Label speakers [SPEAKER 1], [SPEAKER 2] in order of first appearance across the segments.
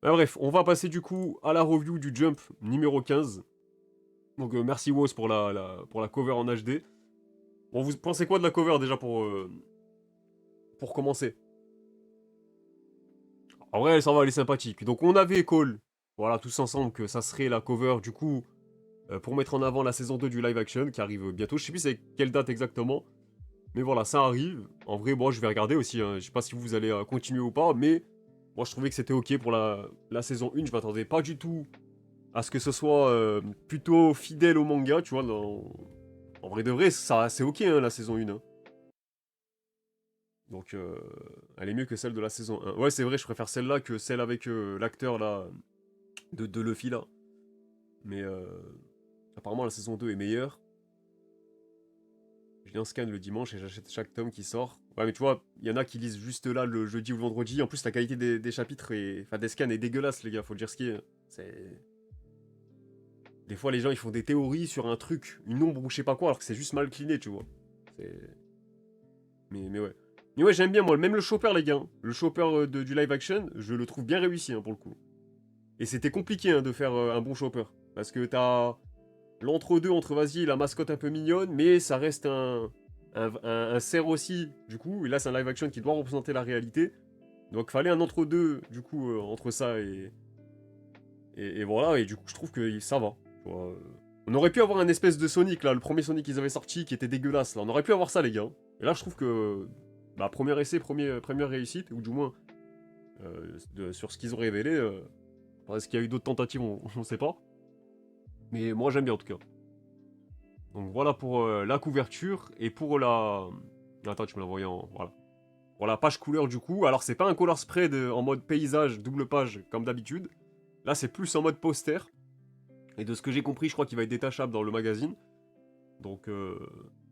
[SPEAKER 1] Bah, bref, on va passer du coup à la review du Jump numéro 15. Donc merci Woz pour pour la cover en HD. Bon, vous pensez quoi de la cover déjà pour commencer? En vrai, ça va, elle est sympathique. Donc on avait call, voilà, tous ensemble, que ça serait la cover du coup pour mettre en avant la saison 2 du live action qui arrive bientôt. Je sais plus c'est quelle date exactement. Mais voilà, ça arrive. En vrai, moi je vais regarder aussi. Hein. Je sais pas si vous allez continuer ou pas, mais moi je trouvais que c'était ok pour la saison 1. Je m'attendais pas du tout à ce que ce soit plutôt fidèle au manga, tu vois. En vrai de vrai, ça c'est ok hein, la saison 1. Hein. Donc elle est mieux que celle de la saison 1. Ouais, c'est vrai, je préfère celle-là que celle avec l'acteur là de Luffy là. Mais apparemment la saison 2 est meilleure. Je viens scan le dimanche et j'achète chaque tome qui sort. Ouais, mais tu vois, il y en a qui lisent juste là le jeudi ou le vendredi. En plus, la qualité des chapitres et enfin des scans est dégueulasse, les gars. Faut le dire ce qui est. C'est des fois les gens ils font des théories sur un truc, une ombre ou je sais pas quoi, alors que c'est juste mal cleané, tu vois. C'est mais ouais. Mais ouais, j'aime bien moi, même le chopper les gars. Hein. Le chopper du live action, je le trouve bien réussi hein, pour le coup. Et c'était compliqué hein, de faire un bon chopper parce que t'as l'entre-deux entre vas-y la mascotte un peu mignonne, mais ça reste un cerf aussi, du coup, et là c'est un live action qui doit représenter la réalité. Donc fallait un entre-deux, du coup, entre ça et voilà, et du coup je trouve que ça va. Tu vois, on aurait pu avoir un espèce de Sonic là, le premier Sonic qu'ils avaient sorti qui était dégueulasse là, on aurait pu avoir ça les gars. Et là je trouve que, bah premier essai, première réussite, ou du moins sur ce qu'ils ont révélé, est-ce qu'il y a eu d'autres tentatives, on sait pas. Mais moi j'aime bien en tout cas. Donc voilà pour la couverture et pour la... Attends, tu me l'as envoyé en... Voilà. Pour la page couleur du coup. Alors c'est pas un color spread en mode paysage, double page comme d'habitude. Là c'est plus en mode poster. Et de ce que j'ai compris, je crois qu'il va être détachable dans le magazine. Donc,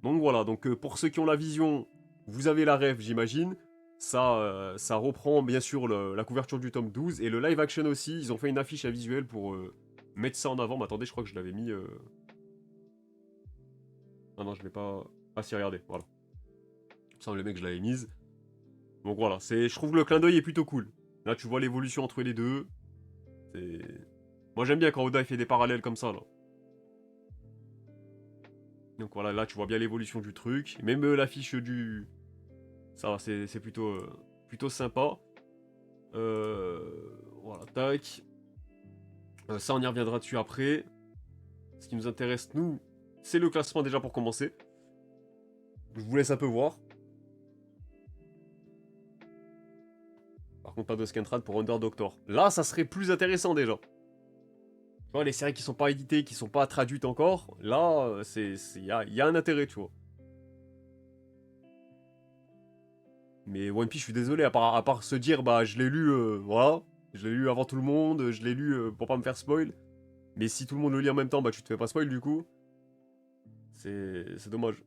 [SPEAKER 1] donc voilà, donc pour ceux qui ont la vision, vous avez la rêve j'imagine. Ça reprend bien sûr la couverture du tome 12 et le live action aussi. Ils ont fait une affiche à visuel pour mettre ça en avant. Mais attendez, je crois que je l'avais mis... Ah non, je l'ai pas... Ah si, regardez, voilà. Il me semble que je l'avais mise. Donc voilà, je trouve que le clin d'œil est plutôt cool. Là, tu vois l'évolution entre les deux. Moi, j'aime bien quand Oda il fait des parallèles comme ça, là. Donc voilà, là, tu vois bien l'évolution du truc. Même l'affiche du... Ça va, c'est plutôt sympa. Voilà, tac. Ça, on y reviendra dessus après. Ce qui nous intéresse, nous, c'est le classement déjà pour commencer. Je vous laisse un peu voir. Par contre, pas de Scantrad pour Under Doctor. Là, ça serait plus intéressant déjà. Tu vois, les séries qui sont pas éditées, qui sont pas traduites encore, là, y a un intérêt, tu vois. Mais One Piece, je suis désolé, à part se dire, bah, je l'ai lu, voilà, je l'ai lu avant tout le monde, je l'ai lu pour pas me faire spoil. Mais si tout le monde le lit en même temps, bah, tu te fais pas spoil, du coup. C'est dommage.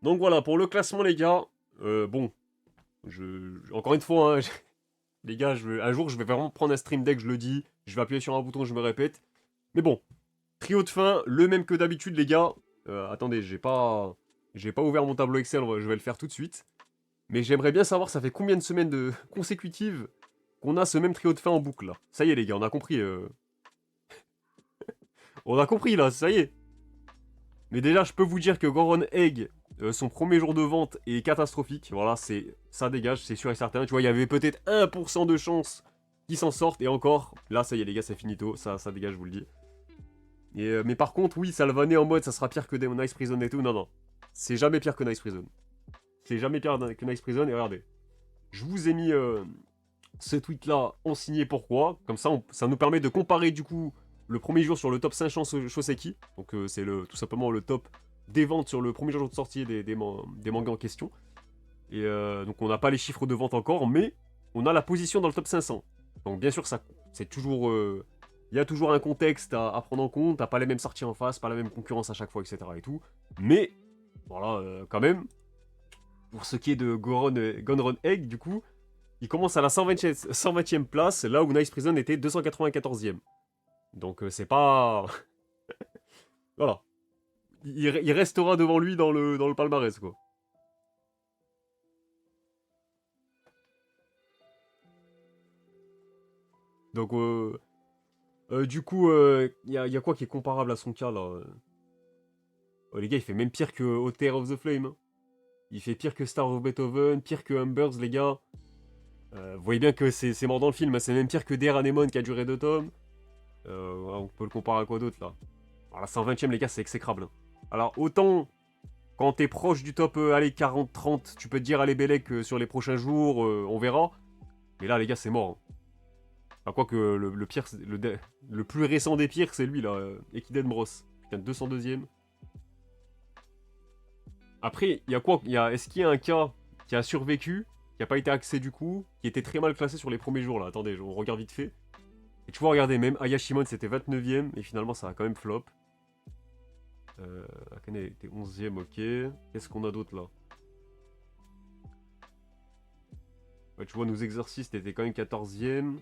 [SPEAKER 1] Donc voilà, pour le classement, les gars, bon, encore une fois, hein, les gars, un jour, je vais vraiment prendre un stream deck, je le dis, je vais appuyer sur un bouton, je me répète. Mais bon, trio de fin, le même que d'habitude, les gars. Attendez, j'ai pas ouvert mon tableau Excel, je vais le faire tout de suite. Mais j'aimerais bien savoir, ça fait combien de semaines consécutives qu'on a ce même trio de fin en boucle, là. Ça y est, les gars, on a compris. On a compris, là, ça y est. Mais déjà, je peux vous dire que Goron Egg, son premier jour de vente est catastrophique. Voilà, ça dégage, c'est sûr et certain. Tu vois, il y avait peut-être 1% de chance qu'ils s'en sortent. Et encore, là, ça y est, les gars, c'est finito. Ça dégage, je vous le dis. Mais par contre, oui, ça le vanait en mode ça sera pire que Demon Ice Prison et tout. Non, non. C'est jamais pire que Nice Prison. C'est jamais pire que Nice Prison. Et regardez, je vous ai mis ce tweet-là en signé pourquoi. Comme ça, ça nous permet de comparer du coup le premier jour sur le top 500 Shoseki. Donc c'est tout simplement le top des ventes sur le premier jour de sortie des mangas en question. Et donc on n'a pas les chiffres de vente encore, mais on a la position dans le top 500. Donc bien sûr, ça, c'est toujours... il y a toujours un contexte à prendre en compte, t'as pas les mêmes sorties en face, pas la même concurrence à chaque fois, etc. et tout. Mais, voilà, quand même, pour ce qui est de Gonron Egg, du coup, il commence à la 120e place, là où Nice Prison était 294e. Donc c'est pas... voilà. Il restera devant lui dans le palmarès, quoi. Donc, du coup, y a quoi qui est comparable à son cas, là? Oh, les gars, il fait même pire que Hotter of the Flame, hein. Il fait pire que Star of Beethoven, pire que Humbers, les gars. Vous voyez bien que c'est mort dans le film, hein. C'est même pire que Dear Anemone qui a duré 2 tomes. Voilà, on peut le comparer à quoi d'autre, là? Alors, la 120ème, les gars, c'est exécrable, hein. Alors, autant, quand t'es proche du top, allez, 40-30, tu peux te dire, allez, Bellec, sur les prochains jours, on verra. Mais là, les gars, c'est mort, hein. Enfin, quoique, le pire, le plus récent des pires, c'est lui, là, Ekiden Bros. Putain, 202ème. Après, il y a quoi? Est-ce qu'il y a un cas qui a survécu, qui n'a pas été axé du coup, qui était très mal classé sur les premiers jours, là? Attendez, on regarde vite fait. Et tu vois, regardez, même Ayashimon, c'était 29ème, et finalement, ça a quand même flop. Akane était 11ème, ok. Qu'est-ce qu'on a d'autre, là? Ouais, tu vois, nos exorcistes étaient quand même 14ème.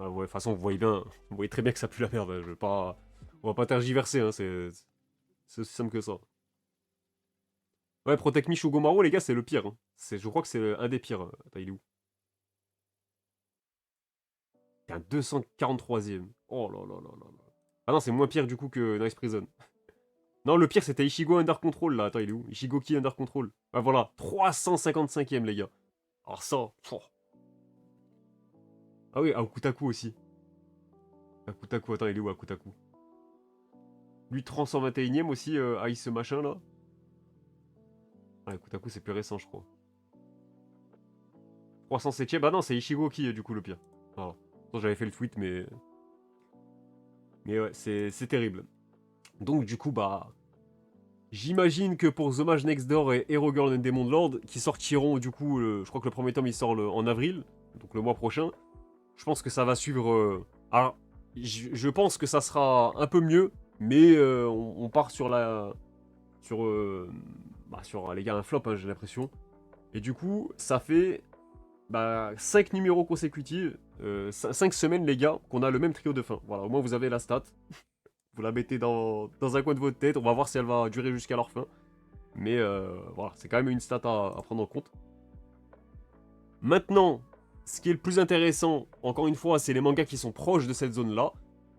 [SPEAKER 1] Ah ouais, de toute façon, vous voyez très bien que ça pue la merde, hein. On va pas tergiverser, hein, c'est aussi simple que ça. Ouais, Protect Me Shugomaru, les gars, c'est le pire, hein. Je crois que c'est un des pires. Attends, il est où? T'es un 243ème. Oh là là là là là. Ah non, c'est moins pire du coup que Nice Prison. Non, le pire c'était Ishigo Under Control là. Attends, il est où? Ishigoki Under Control. Ah voilà, 355ème, les gars. Alors ça. Oh. Ah oui, Akutaku aussi. Akutaku, attends, il est où Akutaku? Lui, 321ème aussi, Ice machin là. Ah, Akutaku, c'est plus récent, je crois. 307ème, bah non, c'est Ishigoki du coup le pire. Voilà. Attends, j'avais fait le tweet, mais. Mais ouais, c'est terrible. Donc, du coup, bah. J'imagine que pour The Mage Next Door et Hero Girl and Demon Lord, qui sortiront du coup, je crois que le premier tome il sort en avril, donc le mois prochain, je pense que ça va suivre. Alors, je pense que ça sera un peu mieux, mais on part sur la. Sur. Sur les gars, un flop, hein, j'ai l'impression. Et du coup, ça fait 5 numéros consécutifs, 5 semaines, les gars, qu'on a le même trio de fin. Voilà, au moins vous avez la stat. Vous la mettez dans un coin de votre tête, on va voir si elle va durer jusqu'à leur fin. Mais voilà, c'est quand même une stat à prendre en compte. Maintenant, ce qui est le plus intéressant, encore une fois, c'est les mangas qui sont proches de cette zone-là.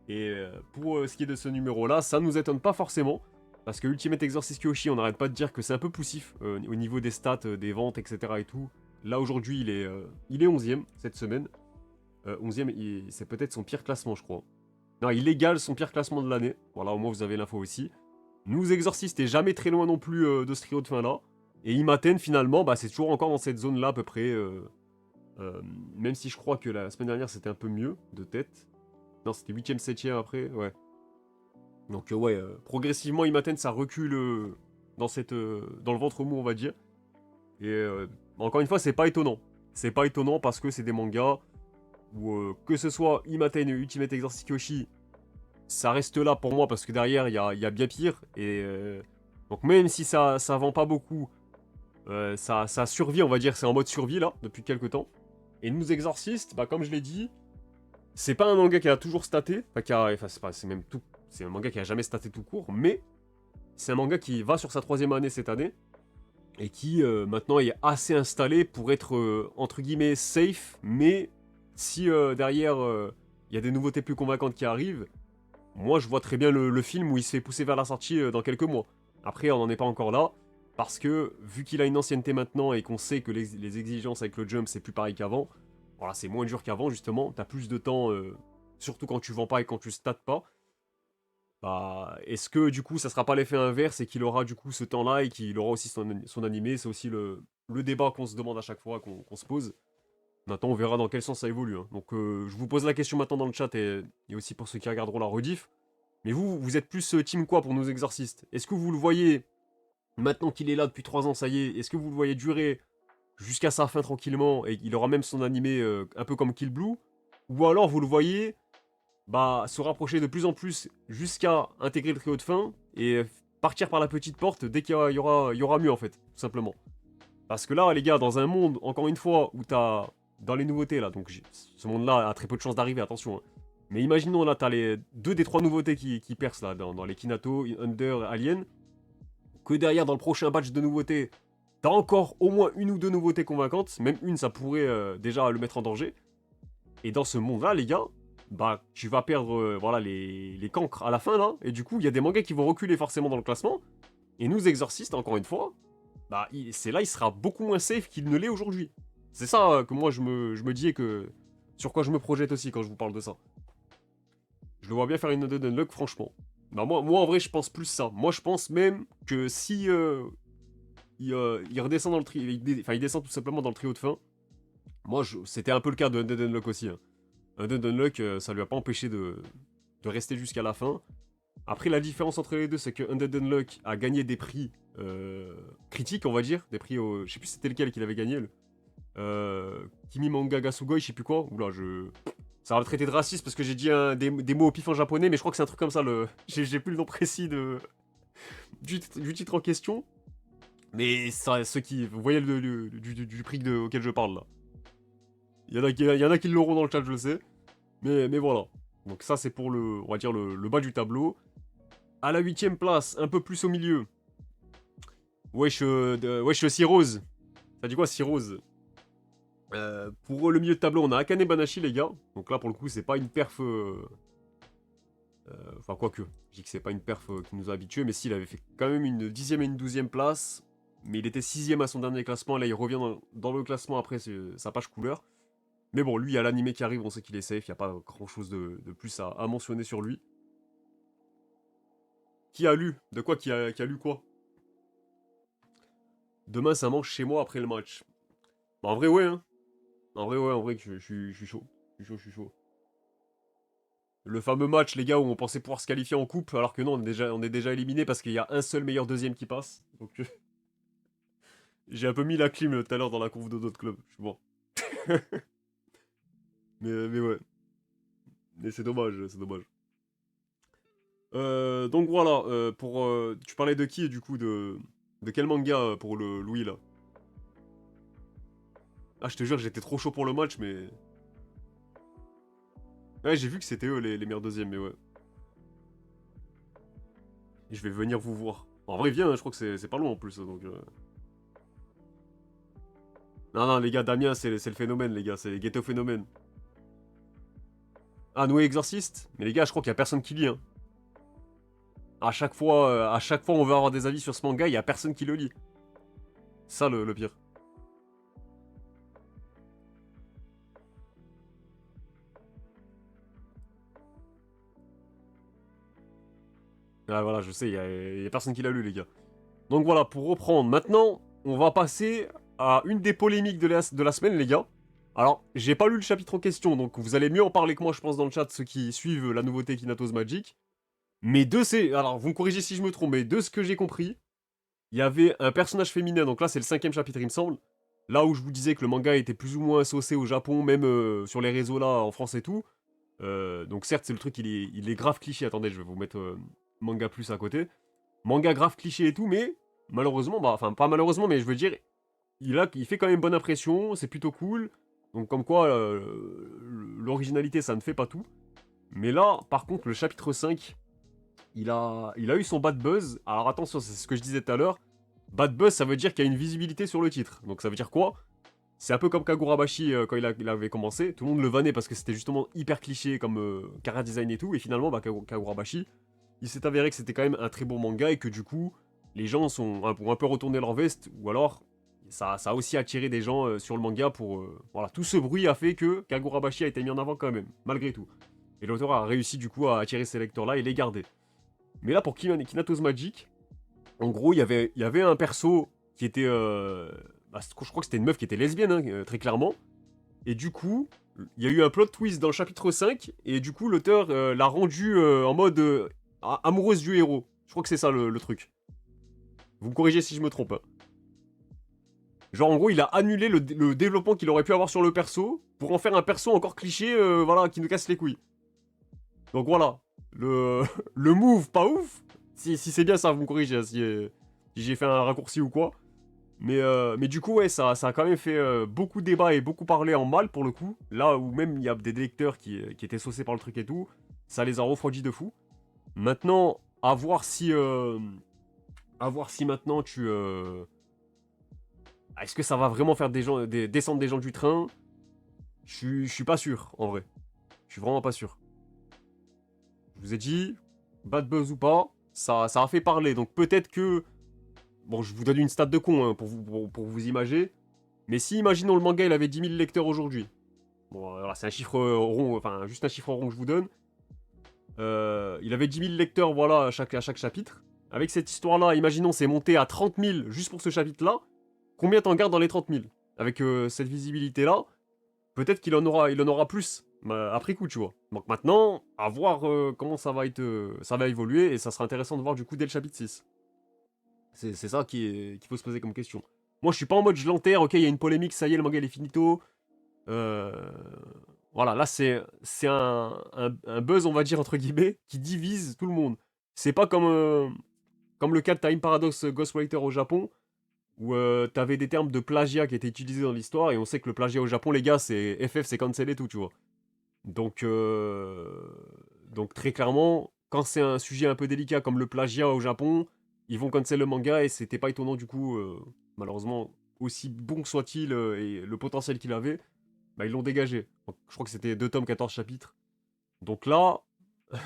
[SPEAKER 1] Et pour ce qui est de ce numéro-là, ça nous étonne pas forcément. Parce que Ultimate Exorcist Kyoshi, on n'arrête pas de dire que c'est un peu poussif au niveau des stats, des ventes, etc. et tout. Là, aujourd'hui, il est 11ème cette semaine. 11ème, c'est peut-être son pire classement, je crois. Non, il égale son pire classement de l'année. Voilà, au moins vous avez l'info aussi. Nous, Exorcist est jamais très loin non plus de ce trio de fin là. Et Imaten, finalement, c'est toujours encore dans cette zone là à peu près. Même si je crois que la semaine dernière c'était un peu mieux de tête. Non, c'était 8ème, 7ème après, ouais. Donc, ouais, progressivement, Imaten ça recule dans le ventre mou, on va dire. Et encore une fois, c'est pas étonnant. C'est pas étonnant parce que c'est des mangas où que ce soit Imaten ou Ultimate Exorcist Kyoshi, ça reste là pour moi parce que derrière il y a bien pire. Et donc même si ça vend pas beaucoup, ça survit, on va dire, c'est en mode survie là depuis quelques temps. Et Nous Exorcist, comme je l'ai dit, c'est pas un manga qui a toujours staté, c'est un manga qui a jamais staté tout court, mais c'est un manga qui va sur sa 3ème année cette année et qui maintenant est assez installé pour être entre guillemets safe, mais si derrière il y a des nouveautés plus convaincantes qui arrivent, moi je vois très bien le film où il se fait pousser vers la sortie dans quelques mois. Après, on n'en est pas encore là, parce que vu qu'il a une ancienneté maintenant et qu'on sait que les exigences avec le jump c'est plus pareil qu'avant, voilà, c'est moins dur qu'avant justement, t'as plus de temps, surtout quand tu vends pas et quand tu states pas. Est-ce que du coup ça sera pas l'effet inverse et qu'il aura du coup ce temps-là et qu'il aura aussi son animé? C'est aussi le débat qu'on se demande à chaque fois, qu'on se pose. Maintenant, on verra dans quel sens ça évolue, hein. Donc, je vous pose la question maintenant dans le chat et aussi pour ceux qui regarderont la rediff. Mais vous êtes plus team quoi pour Nos Exorcistes? Est-ce que vous le voyez, maintenant qu'il est là depuis 3 ans, ça y est, est-ce que vous le voyez durer jusqu'à sa fin tranquillement et qu'il aura même son animé un peu comme Kill Blue? Ou alors vous le voyez se rapprocher de plus en plus jusqu'à intégrer le trio de fin et partir par la petite porte dès qu'il y aura mieux en fait, tout simplement. Parce que là, les gars, dans un monde, encore une fois, où t'as dans les nouveautés là, donc ce monde-là a très peu de chances d'arriver, attention, hein. Mais imaginons là, t'as les 2 des 3 nouveautés qui percent là, dans les Kinato, Under, Alien, que derrière, dans le prochain batch de nouveautés, t'as encore au moins une ou deux nouveautés convaincantes. Même une, ça pourrait déjà le mettre en danger. Et dans ce monde-là, les gars, bah, tu vas perdre voilà, les cancres à la fin, là. Et du coup, il y a des mangas qui vont reculer forcément dans le classement. Et nous, Exorcist, encore une fois, bah, c'est là, il sera beaucoup moins safe qu'il ne l'est aujourd'hui. C'est ça que moi, je me dis et que... Sur quoi je me projette aussi quand je vous parle de ça. Je le vois bien faire une Undead Unluck, franchement. Bah, moi, en vrai, je pense plus ça. Moi, je pense même que si il redescend dans le trio... Enfin, il descend tout simplement dans le trio de fin. Moi, c'était un peu le cas de Undead Unluck aussi. Hein. Undead Unluck, ça lui a pas empêché de rester jusqu'à la fin. Après, la différence entre les deux, c'est que Undead Unluck a gagné des prix critiques, on va dire. Des prix au... Je sais plus c'était lequel qu'il avait gagné. Kimi Manga Gasugoi, je sais plus quoi. Oula, ça va me traiter de raciste parce que j'ai dit des mots au pif en japonais, mais je crois que c'est un truc comme ça. J'ai plus le nom précis du titre en question. Mais ça, ceux qui... Vous voyez du prix auquel je parle, là. Il y en a qui l'auront dans le chat, je le sais. Mais voilà. Donc ça, c'est pour on va dire le bas du tableau. À la 8ème place, un peu plus au milieu. Wesh, Cirrose. Ça dit quoi, Cirrose? Pour le milieu de tableau, on a Akane Banashi, les gars. Donc là, pour le coup, c'est pas une perf... Enfin, quoique. Je dis que c'est pas une perf qui nous a habitués, mais s'il avait fait quand même une 10ème et une 12ème place. Mais il était 6ème à son dernier classement. Là, il revient dans le classement après sa page couleur. Mais bon, lui, il y a l'animé qui arrive, on sait qu'il est safe. Il n'y a pas grand-chose de plus à mentionner sur lui. Qui a lu? De quoi qui a lu quoi? Demain, ça mange chez moi après le match. Bah, en vrai, ouais, hein. En vrai, je suis chaud. Je suis chaud. Le fameux match, les gars, où on pensait pouvoir se qualifier en coupe, alors que non, on est déjà éliminé parce qu'il y a un seul meilleur deuxième qui passe. Donc, j'ai un peu mis la clim tout à l'heure dans la conf de notre club. Je suis bon. mais ouais. Mais c'est dommage, c'est dommage. Donc voilà, tu parlais de qui, du coup, de quel manga pour le Louis, là? Ah, je te jure, j'étais trop chaud pour le match, mais... Ouais, j'ai vu que c'était eux les meilleurs deuxièmes, mais ouais. Et je vais venir vous voir. En vrai, viens, hein, je crois que c'est pas loin en plus, donc... Non, non, les gars, Damien, c'est le phénomène, les gars, c'est Ghetto Phénomène. Ah, Noé Exorciste? Mais les gars, je crois qu'il y a personne qui lit, hein. À chaque fois, on veut avoir des avis sur ce manga, il y a personne qui le lit. Ça, le pire. Ah, voilà, je sais, il y a personne qui l'a lu, les gars. Donc voilà, pour reprendre, maintenant, on va passer à une des polémiques de la semaine, les gars. Alors, j'ai pas lu le chapitre en question, donc vous allez mieux en parler que moi, je pense, dans le chat, ceux qui suivent la nouveauté Kinatos Magic. Mais alors, vous me corrigez si je me trompe, mais de ce que j'ai compris, il y avait un personnage féminin, donc là, c'est le 5ème chapitre, il me semble. Là où je vous disais que le manga était plus ou moins saucé au Japon, même sur les réseaux là, en France et tout. Donc certes, c'est le truc, il est grave cliché. Attendez, je vais vous mettre manga plus à côté. Manga grave cliché et tout, mais malheureusement, bah, enfin pas malheureusement, mais je veux dire, il fait quand même bonne impression, c'est plutôt cool. Donc comme quoi, l'originalité, ça ne fait pas tout. Mais là, par contre, le chapitre 5, il a eu son bad buzz. Alors attention, c'est ce que je disais tout à l'heure. Bad buzz, ça veut dire qu'il y a une visibilité sur le titre. Donc ça veut dire quoi? C'est un peu comme Kagurabashi quand il avait commencé. Tout le monde le vannait parce que c'était justement hyper cliché comme Kara Design et tout. Et finalement, bah, Kagurabashi, il s'est avéré que c'était quand même un très bon manga et que du coup, les gens ont un peu retourné leur veste. Ou alors, ça a aussi attiré des gens sur le manga pour... voilà, tout ce bruit a fait que Kagurabashi a été mis en avant quand même, malgré tout. Et l'auteur a réussi du coup à attirer ces lecteurs-là et les garder. Mais là, pour Kinatos Magic, en gros, il y avait un perso qui était... bah, je crois que c'était une meuf qui était lesbienne, hein, très clairement. Et du coup, il y a eu un plot twist dans le chapitre 5, et du coup, l'auteur l'a rendu en mode amoureuse du héros. Je crois que c'est ça le truc. Vous me corrigez si je me trompe. Hein. Genre, en gros, il a annulé le développement qu'il aurait pu avoir sur le perso, pour en faire un perso encore cliché, voilà, qui nous casse les couilles. Donc voilà, le move, pas ouf. Si c'est bien ça, vous me corrigez, hein, si j'ai fait un raccourci ou quoi. Mais du coup, ouais, ça a quand même fait beaucoup débat et beaucoup parlé en mal pour le coup. Là où même il y a des lecteurs qui étaient saucés par le truc et tout, ça les a refroidis de fou. Maintenant, à voir si maintenant Est-ce que ça va vraiment faire descendre des gens du train? Je suis pas sûr, en vrai. Je suis vraiment pas sûr. Je vous ai dit, bad buzz ou pas, ça a fait parler. Donc peut-être que... Bon, je vous donne une stat de con hein, pour vous imager. Mais si, imaginons, le manga, il avait 10 000 lecteurs aujourd'hui. Bon, voilà, c'est un chiffre rond, enfin, juste un chiffre rond que je vous donne. Il avait 10 000 lecteurs, voilà, à chaque chapitre. Avec cette histoire-là, imaginons, c'est monté à 30 000 juste pour ce chapitre-là. Combien t'en gardes dans les 30 000? Avec cette visibilité-là, peut-être qu'il en aura plus après coup, tu vois. Donc maintenant, à voir comment ça va évoluer, et ça sera intéressant de voir du coup dès le chapitre 6. C'est ça qu'il faut se poser comme question. Moi, je suis pas en mode je l'enterre, ok, il y a une polémique, ça y est, le manga il est finito. Euh, Voilà, là c'est un buzz, on va dire, entre guillemets, qui divise tout le monde. C'est pas comme le cas de Time Paradox Ghostwriter au Japon, où t'avais des termes de plagiat qui étaient utilisés dans l'histoire, et on sait que le plagiat au Japon, les gars, c'est FF, c'est cancel et tout, tu vois. Donc, donc très clairement, quand c'est un sujet un peu délicat comme le plagiat au Japon, ils vont cancel le manga, et c'était pas étonnant du coup, malheureusement, aussi bon que soit-il, et le potentiel qu'il avait, bah, ils l'ont dégagé. Donc, je crois que c'était 2 tomes, 14 chapitres. Donc là,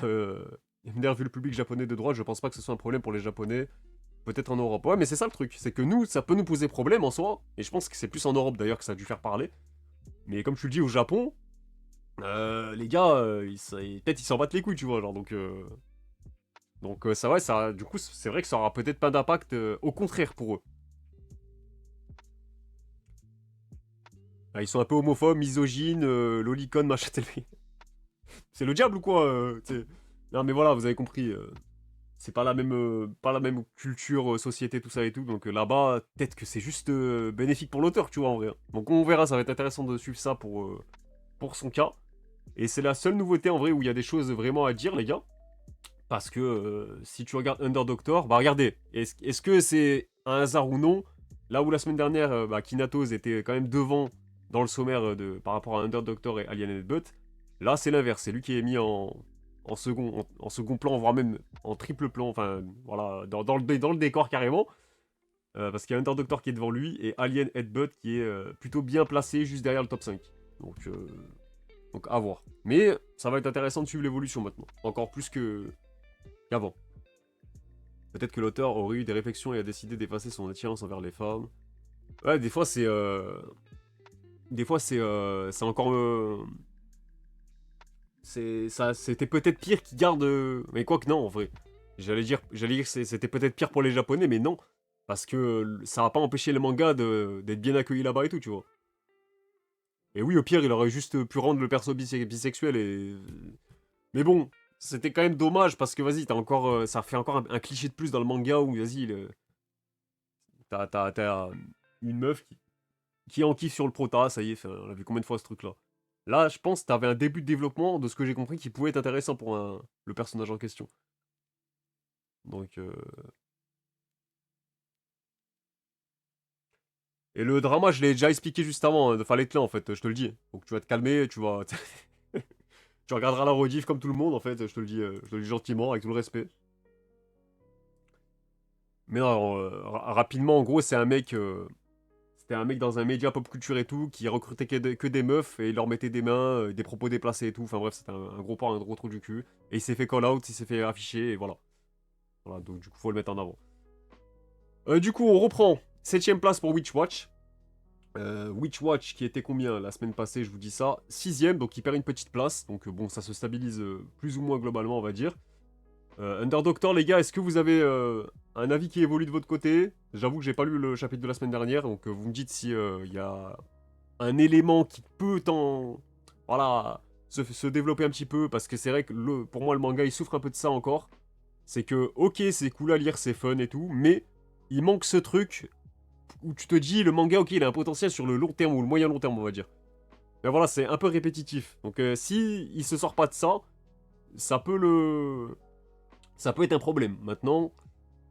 [SPEAKER 1] euh, vu le public japonais de droite, je pense pas que ce soit un problème pour les Japonais. Peut-être en Europe. Ouais, mais c'est ça le truc. C'est que nous, ça peut nous poser problème en soi. Et je pense que c'est plus en Europe d'ailleurs que ça a dû faire parler. Mais comme tu le dis, au Japon, les gars, peut-être ils s'en battent les couilles, tu vois. Genre, donc ça, ouais, ça, du coup, c'est vrai que ça aura peut-être pas d'impact. Au contraire pour eux. Ah, ils sont un peu homophobes, misogynes, lolicon, machin. C'est le diable ou quoi Non, mais voilà, vous avez compris. C'est pas la même culture, société, tout ça et tout. Donc là-bas, peut-être que c'est juste bénéfique pour l'auteur, tu vois, en vrai. Donc on verra, ça va être intéressant de suivre ça pour son cas. Et c'est la seule nouveauté, en vrai, où il y a des choses vraiment à dire, les gars. Parce que si tu regardes Under Doctor, bah regardez, est-ce que c'est un hasard ou non? Là où la semaine dernière, bah, Kinatos était quand même devant dans le sommaire par rapport à Under Doctor et Alien Headbutt, là c'est l'inverse, c'est lui qui est mis en second plan, voire même en triple plan, enfin voilà, dans le décor carrément. Parce qu'il y a Under Doctor qui est devant lui et Alien Headbutt qui est plutôt bien placé juste derrière le top 5. Donc à voir. Mais ça va être intéressant de suivre l'évolution maintenant, encore plus qu'avant. Peut-être que l'auteur aurait eu des réflexions et a décidé d'effacer son attirance envers les femmes. Ouais, des fois c'est... c'est encore... c'était peut-être pire qu'ils gardent... Mais quoi que non, en vrai. J'allais dire que c'était peut-être pire pour les Japonais, mais non. Parce que ça va pas empêcher le manga d'être bien accueilli là-bas et tout, tu vois. Et oui, au pire, il aurait juste pu rendre le perso bisexuel et... Mais bon, c'était quand même dommage parce que vas-y, t'as encore... ça fait encore un cliché de plus dans le manga où, vas-y, t'as une meuf qui en kiffe sur le prota, ça y est, on a vu combien de fois ce truc-là. Là, je pense que t'avais un début de développement, de ce que j'ai compris, qui pouvait être intéressant pour le personnage en question. Donc, et le drama, je l'ai déjà expliqué juste avant, hein, fallait être là en fait, je te le dis. Donc tu vas te calmer, tu vas... tu regarderas la rediff comme tout le monde en fait, je te le dis gentiment, avec tout le respect. Mais non, rapidement, en gros, c'était un mec dans un média pop culture et tout, qui recrutait que des meufs et il leur mettait des mains, des propos déplacés et tout. Enfin bref, c'était un gros porc, un gros trou du cul. Et il s'est fait call out, il s'est fait afficher et voilà. Voilà, donc du coup, faut le mettre en avant. Du coup, on reprend. 7ème place pour Witchwatch. Witchwatch qui était combien la semaine passée, je vous dis ça. 6ème, donc il perd une petite place. Donc bon, ça se stabilise plus ou moins globalement, on va dire. Under Doctor, les gars, est-ce que vous avez un avis qui évolue de votre côté? J'avoue que j'ai pas lu le chapitre de la semaine dernière, donc vous me dites si il y a un élément qui peut voilà, se développer un petit peu, parce que c'est vrai que pour moi le manga il souffre un peu de ça encore. C'est que ok, c'est cool à lire, c'est fun et tout, mais il manque ce truc où tu te dis le manga ok, il a un potentiel sur le long terme ou le moyen long terme, on va dire. Mais voilà, c'est un peu répétitif. Donc si il se sort pas de ça, ça peut ça peut être un problème. Maintenant,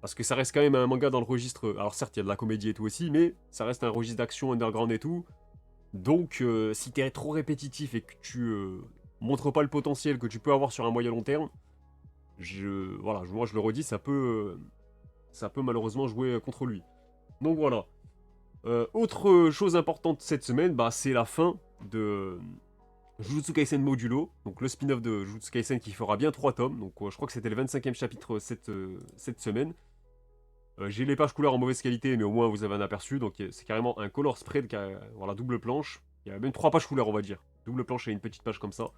[SPEAKER 1] parce que ça reste quand même un manga dans le registre... Alors certes, il y a de la comédie et tout aussi, mais ça reste un registre d'action underground et tout. Donc, si t'es trop répétitif et que tu montres pas le potentiel que tu peux avoir sur un moyen long terme, voilà, moi je le redis, ça peut malheureusement jouer contre lui. Donc voilà. Autre chose importante cette semaine, bah, c'est la fin de Jujutsu Kaisen Modulo, donc le spin-off de Jujutsu Kaisen qui fera bien 3 tomes. Donc je crois que c'était le 25e chapitre cette semaine. J'ai les pages couleurs en mauvaise qualité, mais au moins vous avez un aperçu. Donc c'est carrément un color spread, voilà, double planche. Il y a même 3 pages couleurs, on va dire. Double planche et une petite page comme ça.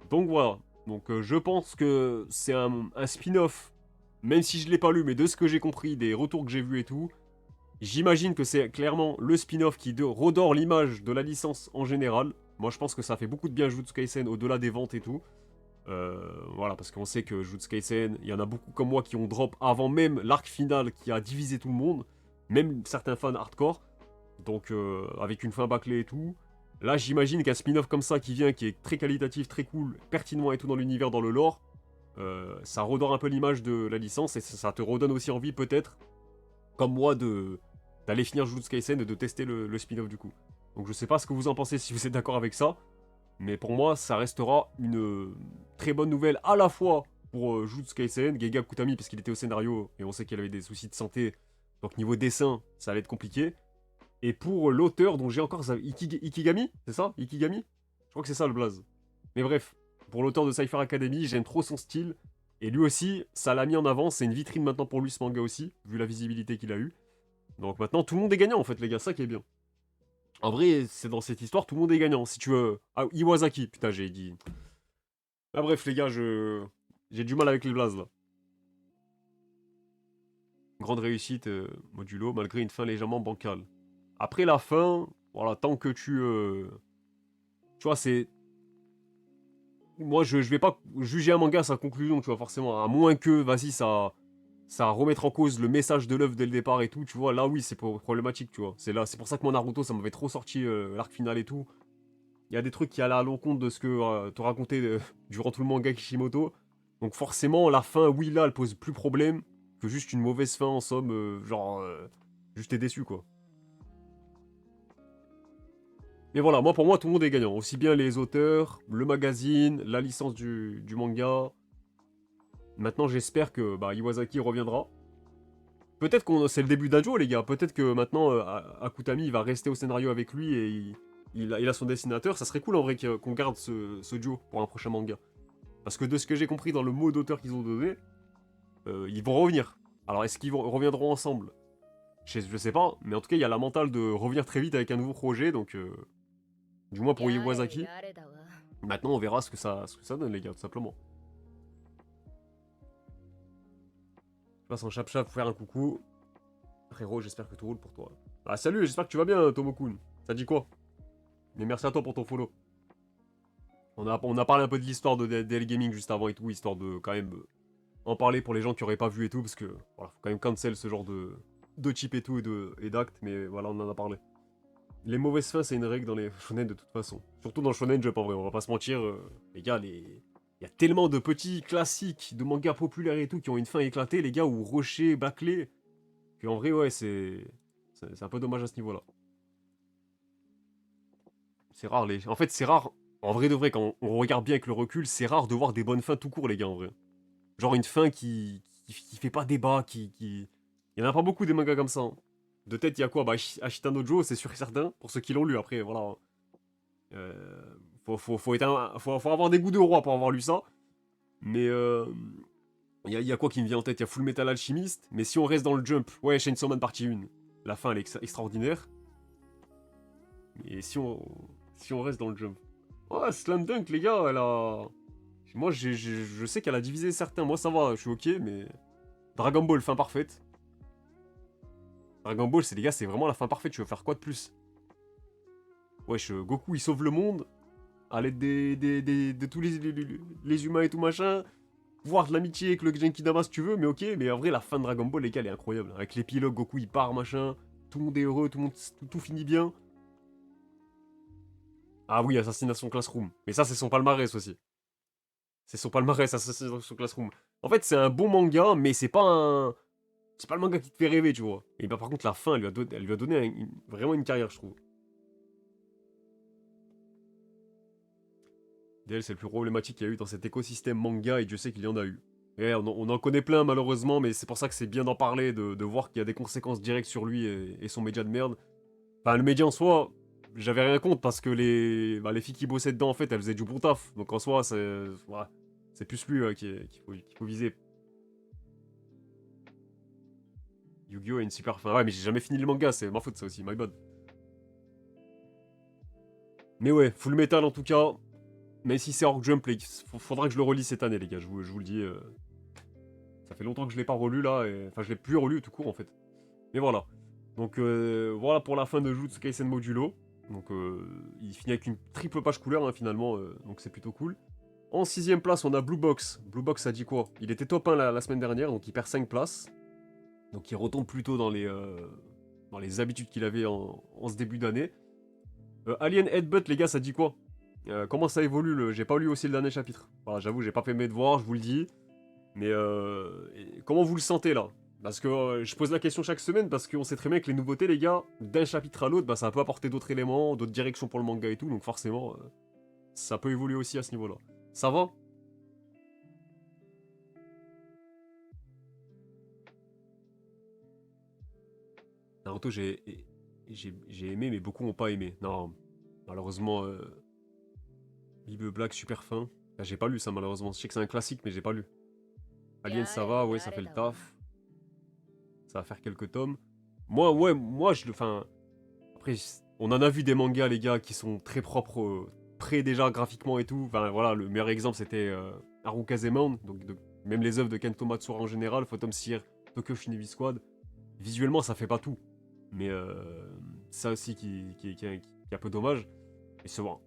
[SPEAKER 1] Donc voilà. Donc je pense que c'est un spin-off, même si je l'ai pas lu, mais de ce que j'ai compris, des retours que j'ai vus et tout, j'imagine que c'est clairement le spin-off qui redore l'image de la licence en général. Moi je pense que ça fait beaucoup de bien Jujutsu Kaisen au-delà des ventes et tout. Voilà, parce qu'on sait que Jujutsu Kaisen, il y en a beaucoup comme moi qui ont drop avant même l'arc final qui a divisé tout le monde, même certains fans hardcore, donc avec une fin bâclée et tout. Là, j'imagine qu'un spin-off comme ça qui vient, qui est très qualitatif, très cool, pertinent et tout dans l'univers, dans le lore, ça redore un peu l'image de la licence et ça te redonne aussi envie, peut-être, comme moi, d'aller finir Jujutsu Kaisen et de tester le spin-off du coup. Donc je sais pas ce que vous en pensez, si vous êtes d'accord avec ça. Mais pour moi, ça restera une très bonne nouvelle à la fois pour Jujutsu Kaisen, Gege Akutami, parce qu'il était au scénario et on sait qu'il avait des soucis de santé, donc niveau dessin, ça allait être compliqué. Et pour l'auteur, dont j'ai encore Ikigami, c'est ça Ikigami? Je crois que c'est ça le blaze. Mais bref, pour l'auteur de Cypher Academy, j'aime trop son style. Et lui aussi, ça l'a mis en avant, c'est une vitrine maintenant pour lui ce manga aussi, vu la visibilité qu'il a eue. Donc maintenant, tout le monde est gagnant en fait, les gars, ça qui est bien. En vrai, c'est dans cette histoire, tout le monde est gagnant. Si tu veux. Ah, Iwasaki, putain, j'ai dit. Ah, bref, les gars, j'ai du mal avec les blazes là. Grande réussite, modulo, malgré une fin légèrement bancale. Après la fin, voilà, tant que tu. Tu vois, c'est. Moi, je vais pas juger un manga à sa conclusion, tu vois, forcément. À moins que, vas-y, ça remettre en cause le message de l'œuvre dès le départ et tout, tu vois. Là, oui, c'est problématique, tu vois. C'est pour ça que mon Naruto, ça m'avait trop sorti l'arc final et tout. Il y a des trucs qui allaient à l'encontre de ce que te racontait durant tout le manga Kishimoto. Donc forcément, la fin, oui, là, elle pose plus problème que juste une mauvaise fin, en somme, juste t'es déçu, quoi. Mais voilà, moi, pour moi, tout le monde est gagnant. Aussi bien les auteurs, le magazine, la licence du manga. Maintenant, j'espère que bah, Iwasaki reviendra. Peut-être que c'est le début d'un duo, les gars. Peut-être que maintenant, Akutami, il va rester au scénario avec lui et il a son dessinateur. Ça serait cool, en vrai, qu'on garde ce duo pour un prochain manga. Parce que de ce que j'ai compris dans le mot d'auteur qu'ils ont donné, ils vont revenir. Alors est-ce qu'ils reviendront ensemble? Je sais pas, mais en tout cas il y a la mentale de revenir très vite avec un nouveau projet, donc du moins pour Iwasaki. Maintenant on verra ce que ça donne les gars, tout simplement. Je passe en chap-chap pour faire un coucou. Frérot, j'espère que tout roule pour toi. Ah salut, j'espère que tu vas bien Tomokun. Ça dit quoi? Mais merci à toi pour ton follow. On a parlé un peu de l'histoire de DL Gaming juste avant et tout, histoire de quand même en parler pour les gens qui auraient pas vu et tout, parce que voilà, faut quand même cancel ce genre de chip et tout et d'actes, mais voilà, on en a parlé. Les mauvaises fins, c'est une règle dans les shonen de toute façon. Surtout dans Shonen Jump en vrai, on va pas se mentir. Les gars, il y a tellement de petits classiques de mangas populaires et tout qui ont une fin éclatée, les gars, ou rocher, bâclé, qu'en vrai, ouais, c'est un peu dommage à ce niveau-là. C'est rare, en fait, c'est rare, en vrai de vrai, quand on regarde bien avec le recul, c'est rare de voir des bonnes fins tout court, les gars, en vrai. Genre une fin qui fait pas débat, qui... Il y en a pas beaucoup des mangas comme ça, hein. De tête, il y a quoi? Bah, Ashita no Joe, c'est sûr et certain, pour ceux qui l'ont lu, après, voilà. Faut avoir des goûts de roi pour avoir lu ça. Mais il y a quoi qui me vient en tête? Il y a Full Metal Alchemist, mais si on reste dans le jump, ouais, Chainsaw Man partie 1, la fin, elle est extraordinaire. Et si on reste dans le jump... Ouais, Slam Dunk, les gars, elle a... Moi, je sais qu'elle a divisé certains. Moi, ça va, je suis ok, mais... Dragon Ball, fin parfaite. Dragon Ball, c'est les gars, c'est vraiment la fin parfaite. Tu veux faire quoi de plus? Wesh, Goku, il sauve le monde à l'aide de tous les humains et tout machin. Voir de l'amitié avec le Genkidama si tu veux, mais ok. Mais en vrai, la fin de Dragon Ball, les gars, elle est incroyable. Avec l'épilogue, Goku, il part, machin. Tout le monde est heureux, tout finit bien. Ah oui, Assassination Classroom. Mais ça, c'est son palmarès aussi. C'est son palmarès, Assassination Classroom. En fait, c'est un bon manga, mais c'est pas un... C'est pas le manga qui te fait rêver, tu vois. Et bah par contre, la fin, elle lui a donné vraiment une carrière, je trouve. DL, c'est le plus problématique qu'il y a eu dans cet écosystème manga, et Dieu sait qu'il y en a eu. Et on en connaît plein, malheureusement, mais c'est pour ça que c'est bien d'en parler, de voir qu'il y a des conséquences directes sur lui et son média de merde. Enfin, le média en soi, j'avais rien contre parce que les filles qui bossaient dedans, en fait, elles faisaient du bon taf. Donc en soi, c'est plus lui qu'il faut viser. Yu-Gi-Oh! A une super fin. Ouais, mais j'ai jamais fini le manga, c'est ma faute ça aussi, my bad. Mais ouais, Full Metal en tout cas. Mais si c'est hors jump, faudra que je le relis cette année, les gars, je vous le dis. Ça fait longtemps que je l'ai pas relu là, enfin je l'ai plus relu tout court en fait. Mais voilà. Donc voilà pour la fin de Jujutsu Kaisen Modulo. Donc il finit avec une triple page couleur hein, finalement, donc c'est plutôt cool. En 6ème place, on a Blue Box. Blue Box, ça dit quoi? Il était top 1 la semaine dernière, donc il perd 5 places. Donc il retombe plutôt dans les habitudes qu'il avait en ce début d'année. Alien Headbutt, les gars, ça dit quoi? Comment ça évolue J'ai pas lu aussi le dernier chapitre. Voilà, j'avoue, j'ai pas fait mes devoirs, je vous le dis. Mais comment vous le sentez là? Parce que je pose la question chaque semaine parce qu'on sait très bien que les nouveautés, les gars, d'un chapitre à l'autre, bah, ça peut apporter d'autres éléments, d'autres directions pour le manga et tout, donc forcément, ça peut évoluer aussi à ce niveau-là. Ça va? Naruto, j'ai aimé, mais beaucoup n'ont pas aimé. Non, malheureusement, Bible Black, super fin. Ah, j'ai pas lu ça, malheureusement. Je sais que c'est un classique, mais j'ai pas lu. Alien, ça va, ouais, ça fait le taf. Ça va faire quelques tomes. Moi, ouais, moi, enfin... Après, on en a vu des mangas, les gars, qui sont très propres, prêts déjà graphiquement et tout. Enfin, voilà, le meilleur exemple, c'était Haruka Mount, donc même les œuvres de Kento Matsura en général, Phantom Seer, Tokyo Shinobi Squad. Visuellement, ça fait pas tout. Mais ça aussi qui est un peu dommage.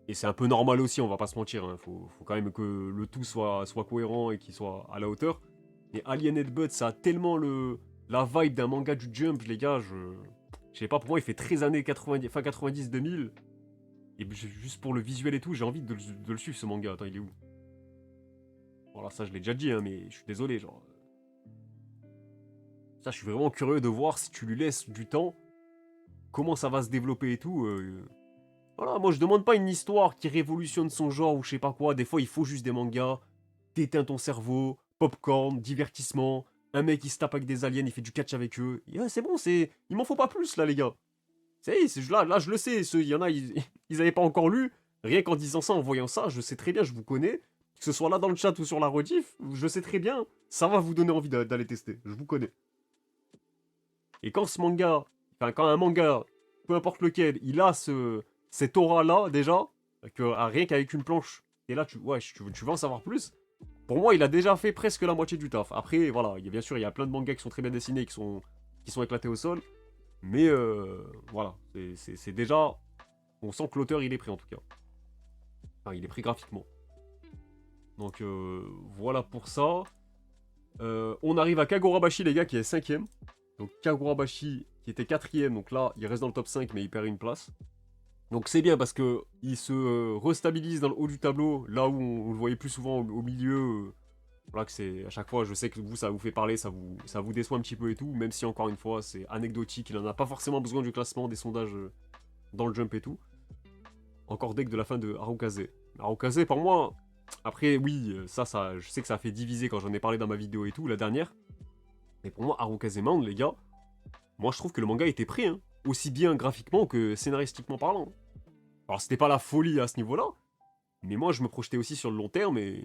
[SPEAKER 1] Et c'est un peu normal aussi, on va pas se mentir. Hein. Faut quand même que le tout soit cohérent et qu'il soit à la hauteur. Et Alien Headbutt, ça a tellement la vibe d'un manga du Jump, les gars. Je sais pas, pour moi, il fait 13 années 90, fin 90-2000. Et juste pour le visuel et tout, j'ai envie de le suivre, ce manga. Attends, il est où? Voilà, ça, je l'ai déjà dit, hein, mais je suis désolé, genre. Ça, je suis vraiment curieux de voir si tu lui laisses du temps, comment ça va se développer et tout. Voilà, moi je demande pas une histoire qui révolutionne son genre ou je sais pas quoi. Des fois, il faut juste des mangas. T'éteins ton cerveau, popcorn, divertissement. Un mec qui se tape avec des aliens, il fait du catch avec eux. Yeah, c'est bon, il m'en faut pas plus là, les gars. Là, je le sais. Il y en a, ils avaient pas encore lu. Rien qu'en disant ça, en voyant ça, je sais très bien, je vous connais. Que ce soit là dans le chat ou sur la rediff, je sais très bien. Ça va vous donner envie d'aller tester. Je vous connais. Et quand ce manga, enfin, quand un manga, peu importe lequel, il a cette aura-là, déjà, rien qu'avec une planche, et là, tu veux en savoir plus. Pour moi, il a déjà fait presque la moitié du taf. Après, voilà, bien sûr, il y a plein de mangas qui sont très bien dessinés, qui sont éclatés au sol. Mais voilà, c'est déjà... On sent que l'auteur, il est pris en tout cas. Enfin, il est pris graphiquement. Donc voilà pour ça. On arrive à Kagurabashi, les gars, qui est 5ème. Donc Kagurabashi, qui était 4ème, donc là, il reste dans le top 5, mais il perd une place. Donc c'est bien parce que il se restabilise dans le haut du tableau, là où on le voyait plus souvent au milieu. Voilà que c'est à chaque fois, je sais que vous ça vous fait parler, ça vous déçoit un petit peu et tout, même si encore une fois c'est anecdotique, il en a pas forcément besoin du classement, des sondages dans le jump et tout. Encore deck de la fin de Harukaze. Harukaze pour moi, après oui, ça, je sais que ça a fait diviser quand j'en ai parlé dans ma vidéo et tout, la dernière. Mais pour moi, Harukaze Mound, les gars, moi je trouve que le manga était prêt, hein, aussi bien graphiquement que scénaristiquement parlant. Alors c'était pas la folie à ce niveau-là, mais moi je me projetais aussi sur le long terme et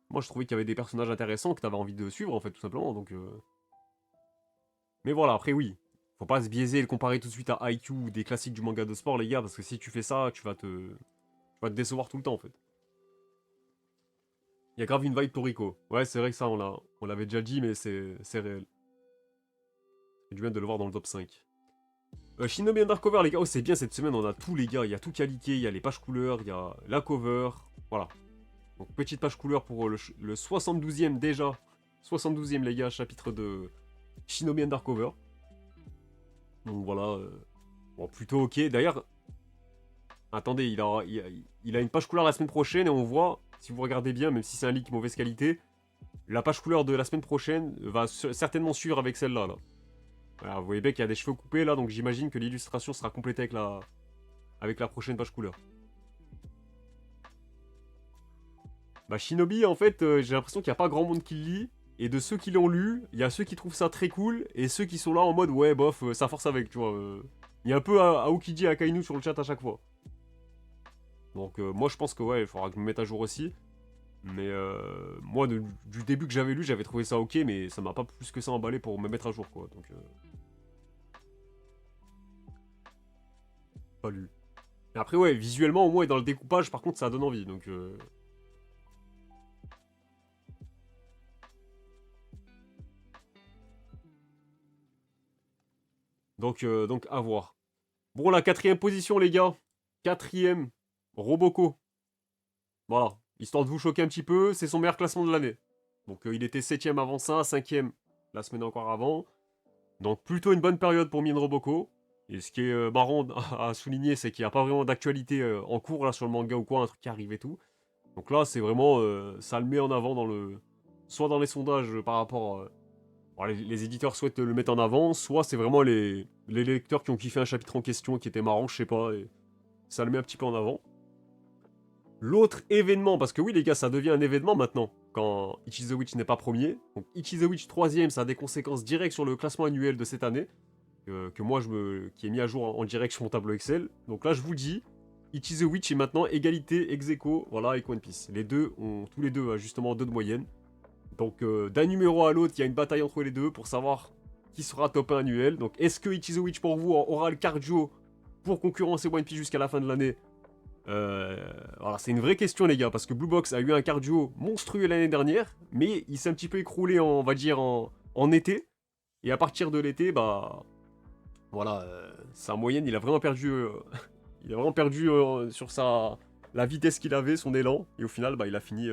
[SPEAKER 1] moi je trouvais qu'il y avait des personnages intéressants que t'avais envie de suivre en fait tout simplement. Donc, mais voilà, après oui, faut pas se biaiser et le comparer tout de suite à IQ ou des classiques du manga de sport les gars, parce que si tu fais ça, tu vas te décevoir tout le temps en fait. Il y a grave une vibe Toriko. Ouais, c'est vrai que ça on l'avait déjà dit, mais c'est réel. C'est du bien de le voir dans le top 5. Shinobi Undercover, les gars, oh, c'est bien cette semaine, on a tous les gars, il y a tout qui a leaké, il y a les pages couleurs, il y a la cover, voilà. Donc petite page couleur pour le 72e déjà, 72e les gars, chapitre de Shinobi Undercover. Donc voilà, bon, plutôt ok. D'ailleurs, attendez, il a une page couleur la semaine prochaine et on voit, si vous regardez bien, même si c'est un leak mauvaise qualité, la page couleur de la semaine prochaine va certainement suivre avec celle-là, là. Voilà, vous voyez bien qu'il y a des cheveux coupés là, donc j'imagine que l'illustration sera complétée avec la prochaine page couleur. Bah Shinobi, en fait, j'ai l'impression qu'il n'y a pas grand monde qui le lit. Et de ceux qui l'ont lu, il y a ceux qui trouvent ça très cool, et ceux qui sont là en mode ouais bof, ça force avec, tu vois. Il y a un peu Aokiji et Akainu sur le chat à chaque fois. Donc moi je pense que ouais, il faudra que je me mette à jour aussi. Mais moi, du début que j'avais lu, j'avais trouvé ça ok, mais ça m'a pas plus que ça emballé pour me mettre à jour, quoi. Donc, pas lu. Et après, ouais, visuellement, au moins, et dans le découpage, par contre, ça donne envie. Donc à voir. Bon, la quatrième position, les gars. Quatrième, Roboco. Voilà. Histoire de vous choquer un petit peu, c'est son meilleur classement de l'année. Donc il était 7ème avant ça, 5ème la semaine encore avant. Donc plutôt une bonne période pour Min Roboco. Et ce qui est marrant à souligner, c'est qu'il n'y a pas vraiment d'actualité en cours là sur le manga ou quoi, un truc qui arrive et tout. Donc là, c'est vraiment, ça le met en avant dans le, soit dans les sondages par rapport, les éditeurs souhaitent le mettre en avant, soit c'est vraiment les lecteurs qui ont kiffé un chapitre en question qui était marrant, je sais pas, et ça le met un petit peu en avant. L'autre événement, parce que oui les gars, ça devient un événement maintenant, quand Ichi the Witch n'est pas premier. Donc Ichi the Witch 3ème, ça a des conséquences directes sur le classement annuel de cette année, que moi qui ai mis à jour en direct sur mon tableau Excel. Donc là je vous dis, Ichi the Witch est maintenant égalité, ex-aequo, voilà, avec One Piece. Les deux ont tous les deux justement 2 de moyenne. Donc d'un numéro à l'autre, il y a une bataille entre les deux pour savoir qui sera top 1 annuel. Donc est-ce que Ichi the Witch pour vous aura le cardio pour concurrencer One Piece jusqu'à la fin de l'année? Voilà, c'est une vraie question les gars, parce que Blue Box a eu un cardio monstrueux l'année dernière, mais il s'est un petit peu écroulé, on va dire, en été. Et à partir de l'été, bah... Voilà, sa moyenne, il a vraiment perdu... il a vraiment perdu sur la vitesse qu'il avait, son élan. Et au final, bah, il a fini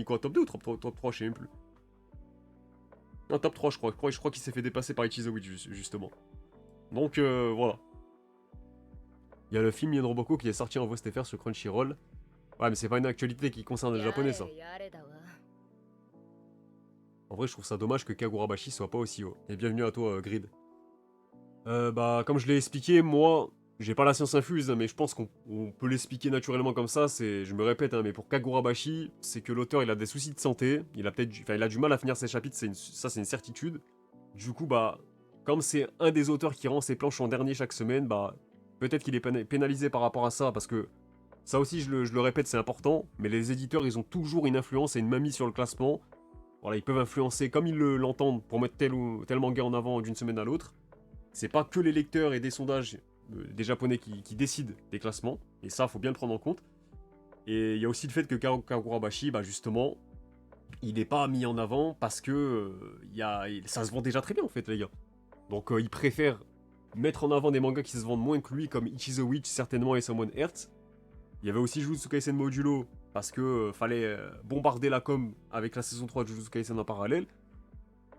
[SPEAKER 1] quoi, top 2 ou top 3, je sais même plus. Non, top 3 je crois. Je crois qu'il s'est fait dépasser par Ichi the Witch, justement. Donc voilà. Il y a le film Yen Roboko qui est sorti en VOST sur Crunchyroll. Ouais, mais c'est pas une actualité qui concerne les japonais, ça. En vrai, je trouve ça dommage que Kagurabashi soit pas aussi haut. Et bienvenue à toi, Grid. Bah, comme je l'ai expliqué, moi, j'ai pas la science infuse, mais je pense qu'on peut l'expliquer naturellement comme ça. Je me répète, hein, mais pour Kagurabashi, c'est que l'auteur, il a des soucis de santé. Il a peut-être, il a du mal à finir ses chapitres, ça c'est une certitude. Du coup, bah, comme c'est un des auteurs qui rend ses planches en dernier chaque semaine, bah, peut-être qu'il est pénalisé par rapport à ça, parce que ça aussi, je le répète, c'est important, mais les éditeurs, ils ont toujours une influence et une mamie sur le classement. Voilà, ils peuvent influencer comme ils l'entendent pour mettre tel manga en avant d'une semaine à l'autre. C'est pas que les lecteurs et des sondages des japonais qui décident des classements, et ça, faut bien le prendre en compte. Et il y a aussi le fait que Kagurabashi, bah justement, il n'est pas mis en avant parce que ça se vend déjà très bien en fait, les gars. Donc il préfère mettre en avant des mangas qui se vendent moins que lui, comme Ichi the Witch certainement et Summon Earth. Il y avait aussi Jujutsu Kaisen Modulo, parce que fallait bombarder la com avec la saison 3 de Jujutsu Kaisen en parallèle.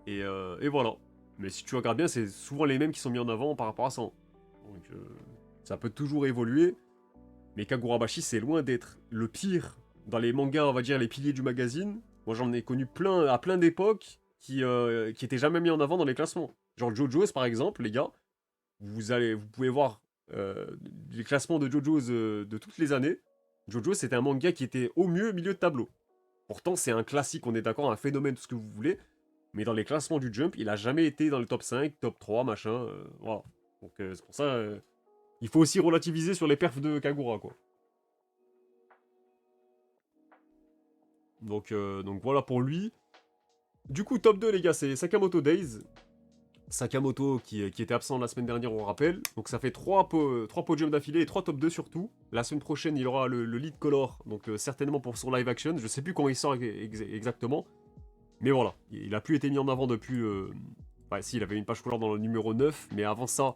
[SPEAKER 1] Et voilà. Mais si tu regardes bien, c'est souvent les mêmes qui sont mis en avant par rapport à ça. Donc ça peut toujours évoluer. Mais Kagurabashi, c'est loin d'être le pire dans les mangas, on va dire, les piliers du magazine. Moi, j'en ai connu plein, à plein d'époques, qui étaient jamais mis en avant dans les classements. Genre JoJo's, par exemple, les gars. Vous pouvez voir les classements de JoJo's de toutes les années. JoJo, c'était un manga qui était au mieux milieu de tableau. Pourtant, c'est un classique, on est d'accord, un phénomène, tout ce que vous voulez. Mais dans les classements du Jump, il a jamais été dans le top 5, top 3, machin. Voilà. Donc c'est pour ça, il faut aussi relativiser sur les perfs de Kagura, quoi. Donc voilà pour lui. Du coup, top 2, les gars, c'est Sakamoto Days. Sakamoto qui était absent la semaine dernière, on rappelle. Donc ça fait 3 podiums d'affilée et 3 top 2 surtout. La semaine prochaine, il aura le lead color, donc certainement pour son live action. Je sais plus quand il sort exactement. Mais voilà, il a plus été mis en avant depuis... Ouais, si, il avait une page couleur dans le numéro 9, mais avant ça,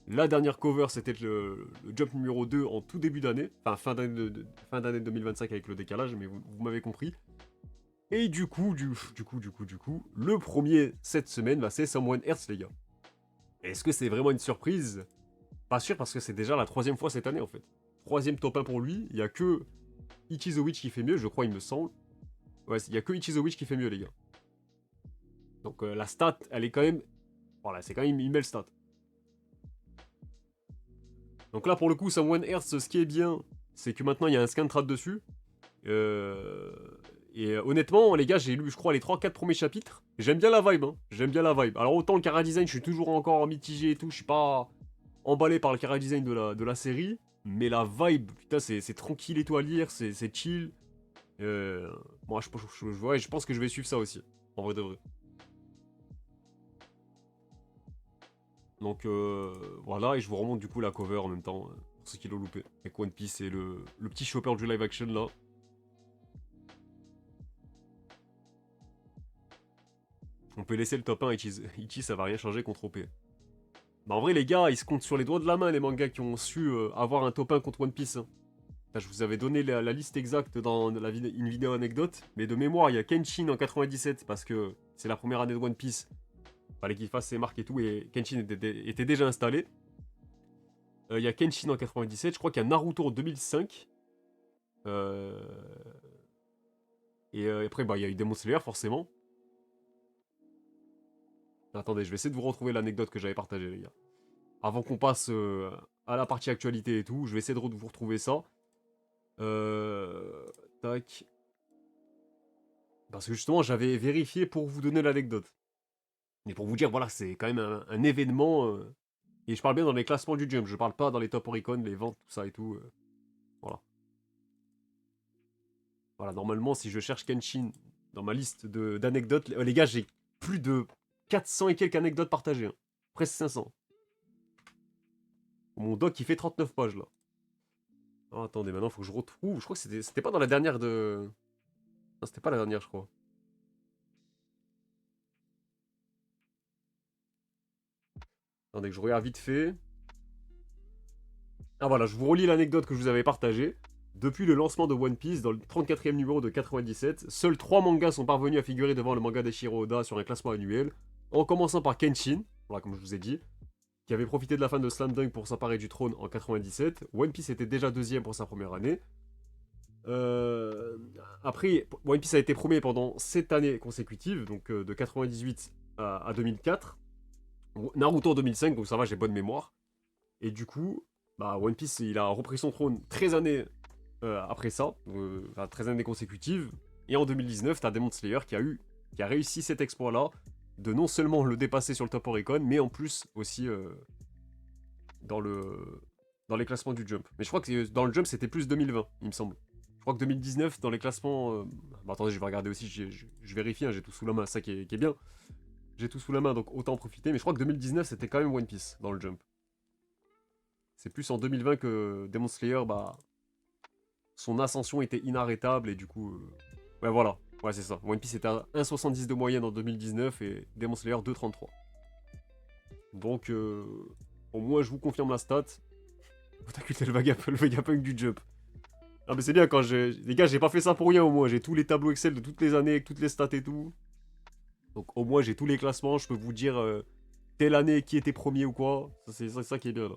[SPEAKER 1] la dernière cover, c'était le Jump numéro 2 en tout début d'année. Enfin, fin d'année 2025 avec le décalage, mais vous m'avez compris. Et du coup, le premier cette semaine, bah, c'est Someone Earth, les gars. Est-ce que c'est vraiment une surprise? Pas sûr, parce que c'est déjà la 3ème fois cette année, en fait. 3ème top 1 pour lui, il n'y a que Ichi the Witch qui fait mieux, je crois, il me semble. Ouais, il n'y a que Ichi the Witch qui fait mieux, les gars. Donc la stat, elle est quand même... Voilà, c'est quand même une belle stat. Donc là, pour le coup, Someone Earth, ce qui est bien, c'est que maintenant, il y a un scan trad dessus. Et honnêtement, les gars, j'ai lu, je crois, les 3-4 premiers chapitres. J'aime bien la vibe, hein. J'aime bien la vibe. Alors, autant le Chara Design, je suis toujours encore mitigé et tout. Je suis pas emballé par le chara design de la série, mais la vibe, putain, c'est tranquille et tout à lire, c'est chill. Moi, ouais, je pense que je vais suivre ça aussi, en vrai de vrai. Donc voilà, et je vous remonte du coup la cover en même temps, pour ceux qui l'ont loupé. Avec One Piece et le petit chopper du live action là. On peut laisser le top 1, Ichi ça va rien changer contre OP. Bah en vrai les gars, ils se comptent sur les doigts de la main les mangas qui ont su avoir un top 1 contre One Piece. Hein. Là, je vous avais donné la liste exacte dans une vidéo anecdote, mais de mémoire il y a Kenshin en 97 parce que c'est la première année de One Piece. Fallait qu'il fasse ses marques et tout, et Kenshin était déjà installé. Il y a Kenshin en 97, je crois qu'il y a Naruto en 2005. Euh, et après, bah, il y a eu Demon Slayer, forcément. Attendez, je vais essayer de vous retrouver l'anecdote que j'avais partagée, les gars. Avant qu'on passe à la partie actualité et tout, je vais essayer de vous retrouver ça. Tac. Parce que justement, j'avais vérifié pour vous donner l'anecdote. Et pour vous dire, voilà, c'est quand même un événement. Et je parle bien dans les classements du Jump, je parle pas dans les top Oricon, les ventes, tout ça et tout. Voilà. Voilà, normalement, si je cherche Kenshin dans ma liste d'anecdotes, les gars, j'ai plus de 400 et quelques anecdotes partagées. Hein. Presque 500. Mon doc, il fait 39 pages, là. Ah, attendez, maintenant, faut que je retrouve. Je crois que c'était pas dans la dernière de... Non, c'était pas la dernière, je crois. Attendez, que je regarde vite fait. Ah, voilà, je vous relis l'anecdote que je vous avais partagée. Depuis le lancement de One Piece, dans le 34e numéro de 97, seuls 3 mangas sont parvenus à figurer devant le manga d'Eiichiro Oda sur un classement annuel, en commençant par Kenshin, voilà, comme je vous ai dit, qui avait profité de la fin de Slam Dunk pour s'emparer du trône en 97. One Piece était déjà deuxième pour sa première année. Après, One Piece a été premier pendant 7 années consécutives, donc de 98 à 2004. Naruto en 2005, donc ça va, j'ai bonne mémoire. Et du coup, bah, One Piece, il a repris son trône 13 années après ça, enfin 13 années consécutives. Et en 2019, t'as Demon Slayer qui a réussi cet exploit-là, de non seulement le dépasser sur le top Oricon, mais en plus aussi dans les classements du Jump. Mais je crois que dans le Jump, c'était plus 2020, il me semble. Je crois que 2019, dans les classements... Bah, attendez, je vais regarder aussi, je vérifie, hein, j'ai tout sous la main, ça qui est bien. J'ai tout sous la main, donc autant en profiter. Mais je crois que 2019, c'était quand même One Piece dans le Jump. C'est plus en 2020 que Demon Slayer, bah, son ascension était inarrêtable et du coup... Ouais, voilà. Ouais, c'est ça. One Piece était à 1,70 de moyenne en 2019 et Demon Slayer 2,33. Donc, au moins, je vous confirme la stat. Faut occulter le Vegapunk du Jump. Ah, mais c'est bien quand j'ai... Les gars, j'ai pas fait ça pour rien au moins. J'ai tous les tableaux Excel de toutes les années, avec toutes les stats et tout. Donc, au moins, j'ai tous les classements. Je peux vous dire telle année qui était premier ou quoi. C'est ça qui est bien là.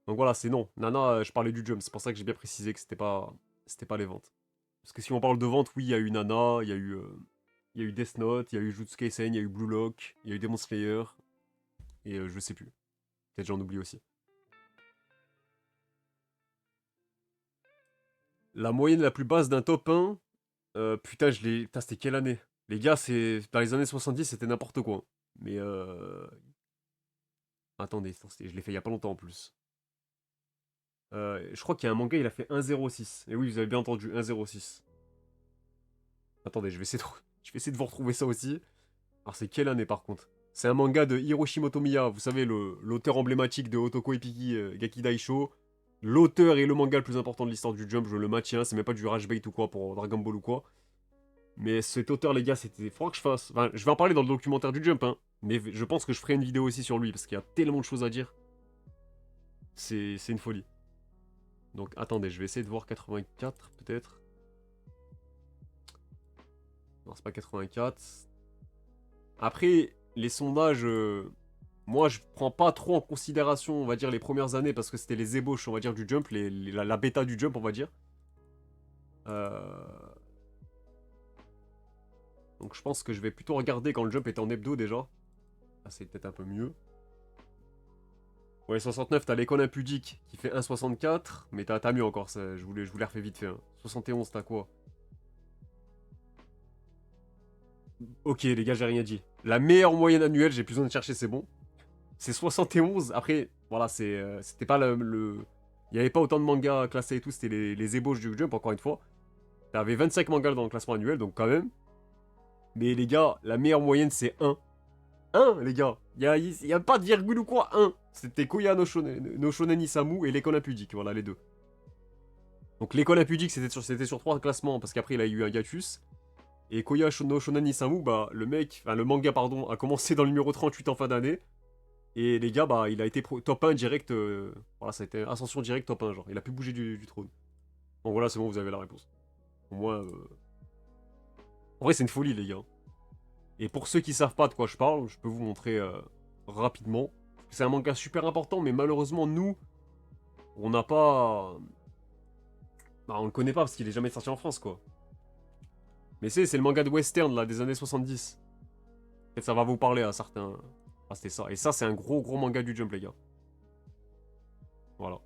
[SPEAKER 1] Donc voilà, c'est non. Nana, je parlais du jump, c'est pour ça que j'ai bien précisé que c'était pas les ventes. Parce que si on parle de ventes, oui, il y a eu Nana, il y a eu Death Note, il y a eu Jutsu Kaisen, il y a eu Blue Lock, il y a eu Demon Slayer, et je sais plus. Peut-être j'en oublie aussi. La moyenne la plus basse d'un top 1, putain, putain, c'était quelle année? Les gars, c'est dans les années 70, c'était n'importe quoi. Mais attendez, je l'ai fait il y a pas longtemps en plus. Je crois qu'il y a un manga, il a fait 1,06. Et oui, vous avez bien entendu, 1,06. Attendez, je vais essayer de vous retrouver ça aussi. Alors, c'est quelle année par contre? C'est un manga de Hiroshi Motomiya, vous savez, l'auteur emblématique de Otoko Epiki Gaki Daisho. L'auteur et le manga le plus important de l'histoire du Jump, je le maintiens. C'est même pas du rage bait ou quoi pour Dragon Ball ou quoi. Mais cet auteur, les gars, c'était. Faudra que je fasse. Enfin, je vais en parler dans le documentaire du Jump, hein. Mais je pense que je ferai une vidéo aussi sur lui parce qu'il y a tellement de choses à dire. C'est une folie. Donc, attendez, je vais essayer de voir 84 peut-être. Non, c'est pas 84. Après, les sondages, moi je prends pas trop en considération, on va dire, les premières années parce que c'était les ébauches, on va dire, du jump, la bêta du jump, on va dire. Euh, Donc je pense que je vais plutôt regarder quand le jump était en hebdo déjà. Ah, c'est peut-être un peu mieux. Ouais, 69, t'as l'école impudique qui fait 1,64, mais t'as mieux encore, ça, je vous l'ai refait vite fait. Hein. 71, t'as quoi? Ok, les gars, j'ai rien dit. La meilleure moyenne annuelle, j'ai plus besoin de chercher, c'est bon. c'est 71. Après, voilà, c'était pas il n'y avait pas autant de mangas classés et tout, c'était les ébauches du Jump, encore une fois. T'avais 25 mangas dans le classement annuel, donc quand même. Mais les gars, la meilleure moyenne, c'est 1. 1, les gars. Y a pas de virgule ou quoi, 1. C'était Koya no Shonen Isamu et l'école impudique, voilà, les deux. Donc l'école impudique, c'était sur 3 classements, parce qu'après, il a eu un hiatus. Et Koya no Shonen Isamu, bah, le manga, pardon, a commencé dans le numéro 38 en fin d'année. Et les gars, bah, il a été top 1 direct. Voilà, ça a été ascension direct top 1, genre. Il a pu bouger du trône. Bon, voilà, c'est bon, vous avez la réponse. Au moins. En vrai, c'est une folie, les gars. Et pour ceux qui savent pas de quoi je parle, je peux vous montrer rapidement. C'est un manga super important, mais malheureusement, nous, on n'a pas. Bah, on le connaît pas parce qu'il est jamais sorti en France, quoi. Mais c'est le manga de western, là, des années 70. Peut-être ça va vous parler à certains. Ah, c'était ça. Et ça, c'est un gros, gros manga du Jump, les gars. Voilà.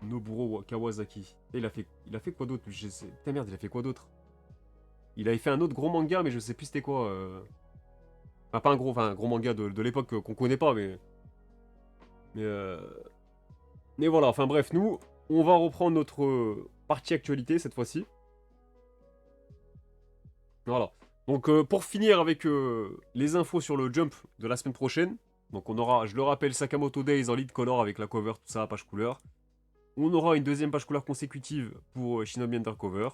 [SPEAKER 1] Noburo Kawasaki. Et il a fait quoi d'autre? Je sais. Putain, merde, il a fait quoi d'autre? Il avait fait un autre gros manga, mais je sais plus c'était quoi. Enfin, pas un gros manga de l'époque qu'on connaît pas, mais. Mais, mais voilà, enfin bref, nous, on va reprendre notre partie actualité cette fois-ci. Voilà. Donc, pour finir avec les infos sur le Jump de la semaine prochaine. Donc, on aura, je le rappelle, Sakamoto Days en lead color avec la cover, tout ça, page couleur. On aura une deuxième page couleur consécutive pour Shinobi Undercover.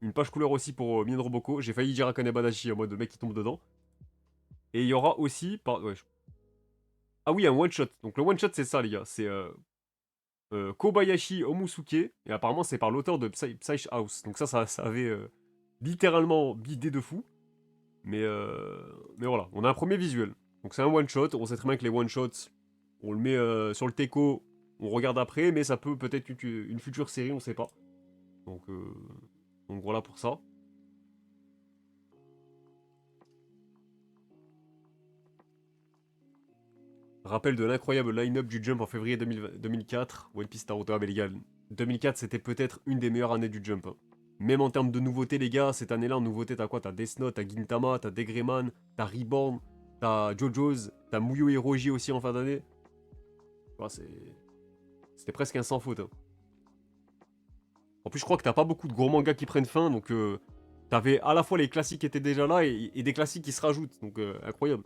[SPEAKER 1] Une page couleur aussi pour Mien Roboko. J'ai failli dire Akane Badashi en mode mec qui tombe dedans. Et il y aura aussi. Ah oui, un one shot. Donc le one shot, c'est ça, les gars. C'est Kobayashi Omusuke. Et apparemment, c'est par l'auteur de Psych House. Donc ça avait littéralement bidé de fou. Mais voilà, on a un premier visuel. Donc c'est un one shot. On sait très bien que les one shots, on le met sur le teco. On regarde après, mais ça peut peut-être une future série, on sait pas. Donc voilà pour ça. Rappel de l'incroyable line-up du Jump en février 2004. One Piece Naruto, mais les gars, 2004 c'était peut-être une des meilleures années du Jump. Hein. Même en termes de nouveautés, les gars, cette année-là, en nouveauté, t'as quoi? T'as Death Note, t'as Gintama, t'as Degreman, t'as Reborn, t'as JoJo's, t'as Muyo Hiroji aussi en fin d'année. Ouais, c'était presque un sans faute. Hein. En plus, je crois que t'as pas beaucoup de gros mangas qui prennent fin, donc t'avais à la fois les classiques qui étaient déjà là et des classiques qui se rajoutent, donc incroyable.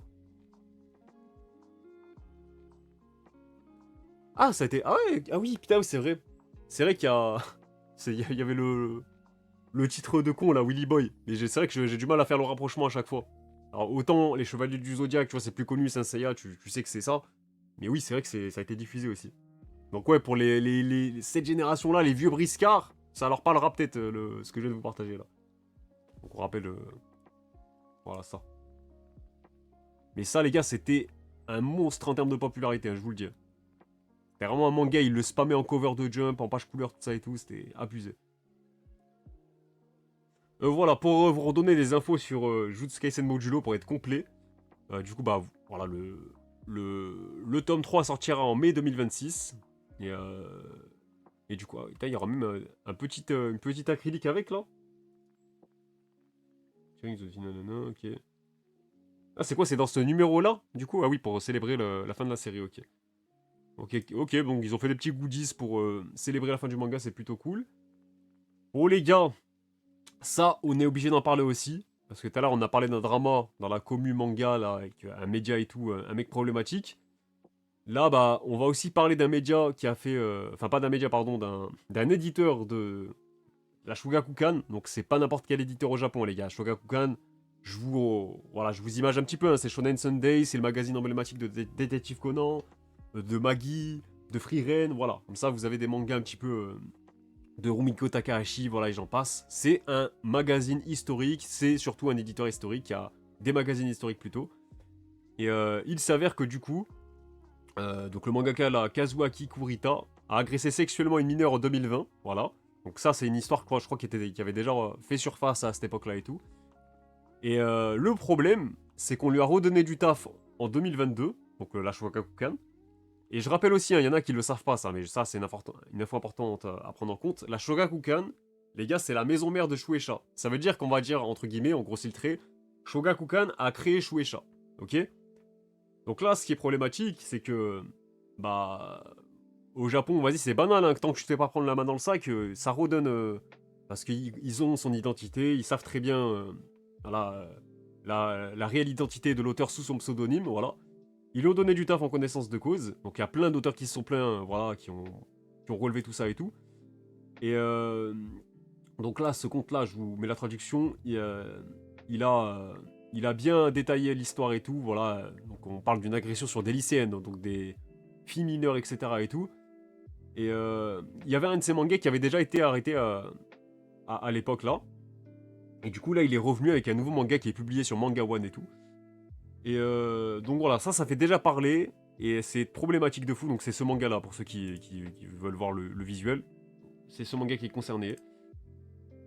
[SPEAKER 1] Ah, ça a été. Ah ouais, ah oui, putain, c'est vrai. C'est vrai qu'il y a. Il y avait le titre de con là, Willy Boy. Mais c'est vrai que j'ai du mal à faire le rapprochement à chaque fois. Alors autant les Chevaliers du Zodiaque, tu vois, c'est plus connu, Saint Seiya, tu sais que c'est ça. Mais oui, c'est vrai que ça a été diffusé aussi. Donc ouais, pour cette génération-là, les vieux briscards, ça leur parlera peut-être ce que je viens de vous partager là. Donc on rappelle. Voilà ça. Mais ça, les gars, c'était un monstre en termes de popularité, hein, je vous le dis. C'était vraiment un manga, il le spammait en cover de Jump, en page couleur, tout ça et tout, c'était abusé. Voilà, pour vous redonner des infos sur Jutsu Kaisen Modulo pour être complet. Du coup, bah voilà, le tome 3 sortira en mai 2026. Et du coup, il y aura même une petite acrylique avec là. Ok. Ah, c'est quoi? C'est dans ce numéro là? Du coup, ah oui, pour célébrer la fin de la série, ok. Ok, donc ils ont fait des petits goodies pour célébrer la fin du manga, c'est plutôt cool. Bon les gars, ça, on est obligé d'en parler aussi. Parce que tout à l'heure, on a parlé d'un drama dans la commu manga, là, avec un média et tout, un mec problématique. Là, bah, on va aussi parler d'un média qui a fait... Enfin, pas d'un média, pardon, d'un éditeur de la Shogakukan. Donc, c'est pas n'importe quel éditeur au Japon, les gars. Shogakukan, voilà, je vous image un petit peu. Hein, c'est Shonen Sunday, c'est le magazine emblématique de Détective Conan, de Magi, de Frieren, voilà. Comme ça, vous avez des mangas un petit peu... de Rumiko Takahashi, voilà, et j'en passe. C'est un magazine historique, c'est surtout un éditeur historique qui a des magazines historiques plutôt. Et il s'avère que du coup, donc le mangaka là, Kazuaki Kurita a agressé sexuellement une mineure en 2020, voilà. Donc ça c'est une histoire je crois qui avait déjà fait surface à cette époque-là et tout. Et le problème, c'est qu'on lui a redonné du taf en 2022, donc la Shogakukan. Et je rappelle aussi, il y en a qui le savent pas ça, mais ça c'est une info importante à prendre en compte. La Shogakukan, les gars, c'est la maison mère de Shueisha. Ça veut dire qu'on va dire, entre guillemets, en grossit le trait, Shogakukan a créé Shueisha. Ok? Donc là, ce qui est problématique, c'est que, bah, au Japon, vas-y, c'est banal, hein, tant que tu te fais pas prendre la main dans le sac, ça redonne. Parce qu'ils ont son identité, ils savent très bien voilà, la réelle identité de l'auteur sous son pseudonyme, voilà. Ils lui ont donné du taf en connaissance de cause, donc il y a plein d'auteurs qui se sont plaints, voilà, qui ont relevé tout ça et tout. Et donc là, ce conte-là, je vous mets la traduction, il a bien détaillé l'histoire et tout, voilà. Donc on parle d'une agression sur des lycéennes, donc des filles mineures, etc. et tout. Et il y avait un de ces mangas qui avait déjà été arrêté à l'époque là. Et du coup là, il est revenu avec un nouveau manga qui est publié sur Manga One et tout. Et donc voilà, ça fait déjà parler. Et c'est problématique de fou, donc c'est ce manga-là, pour ceux qui veulent voir le visuel. C'est ce manga qui est concerné.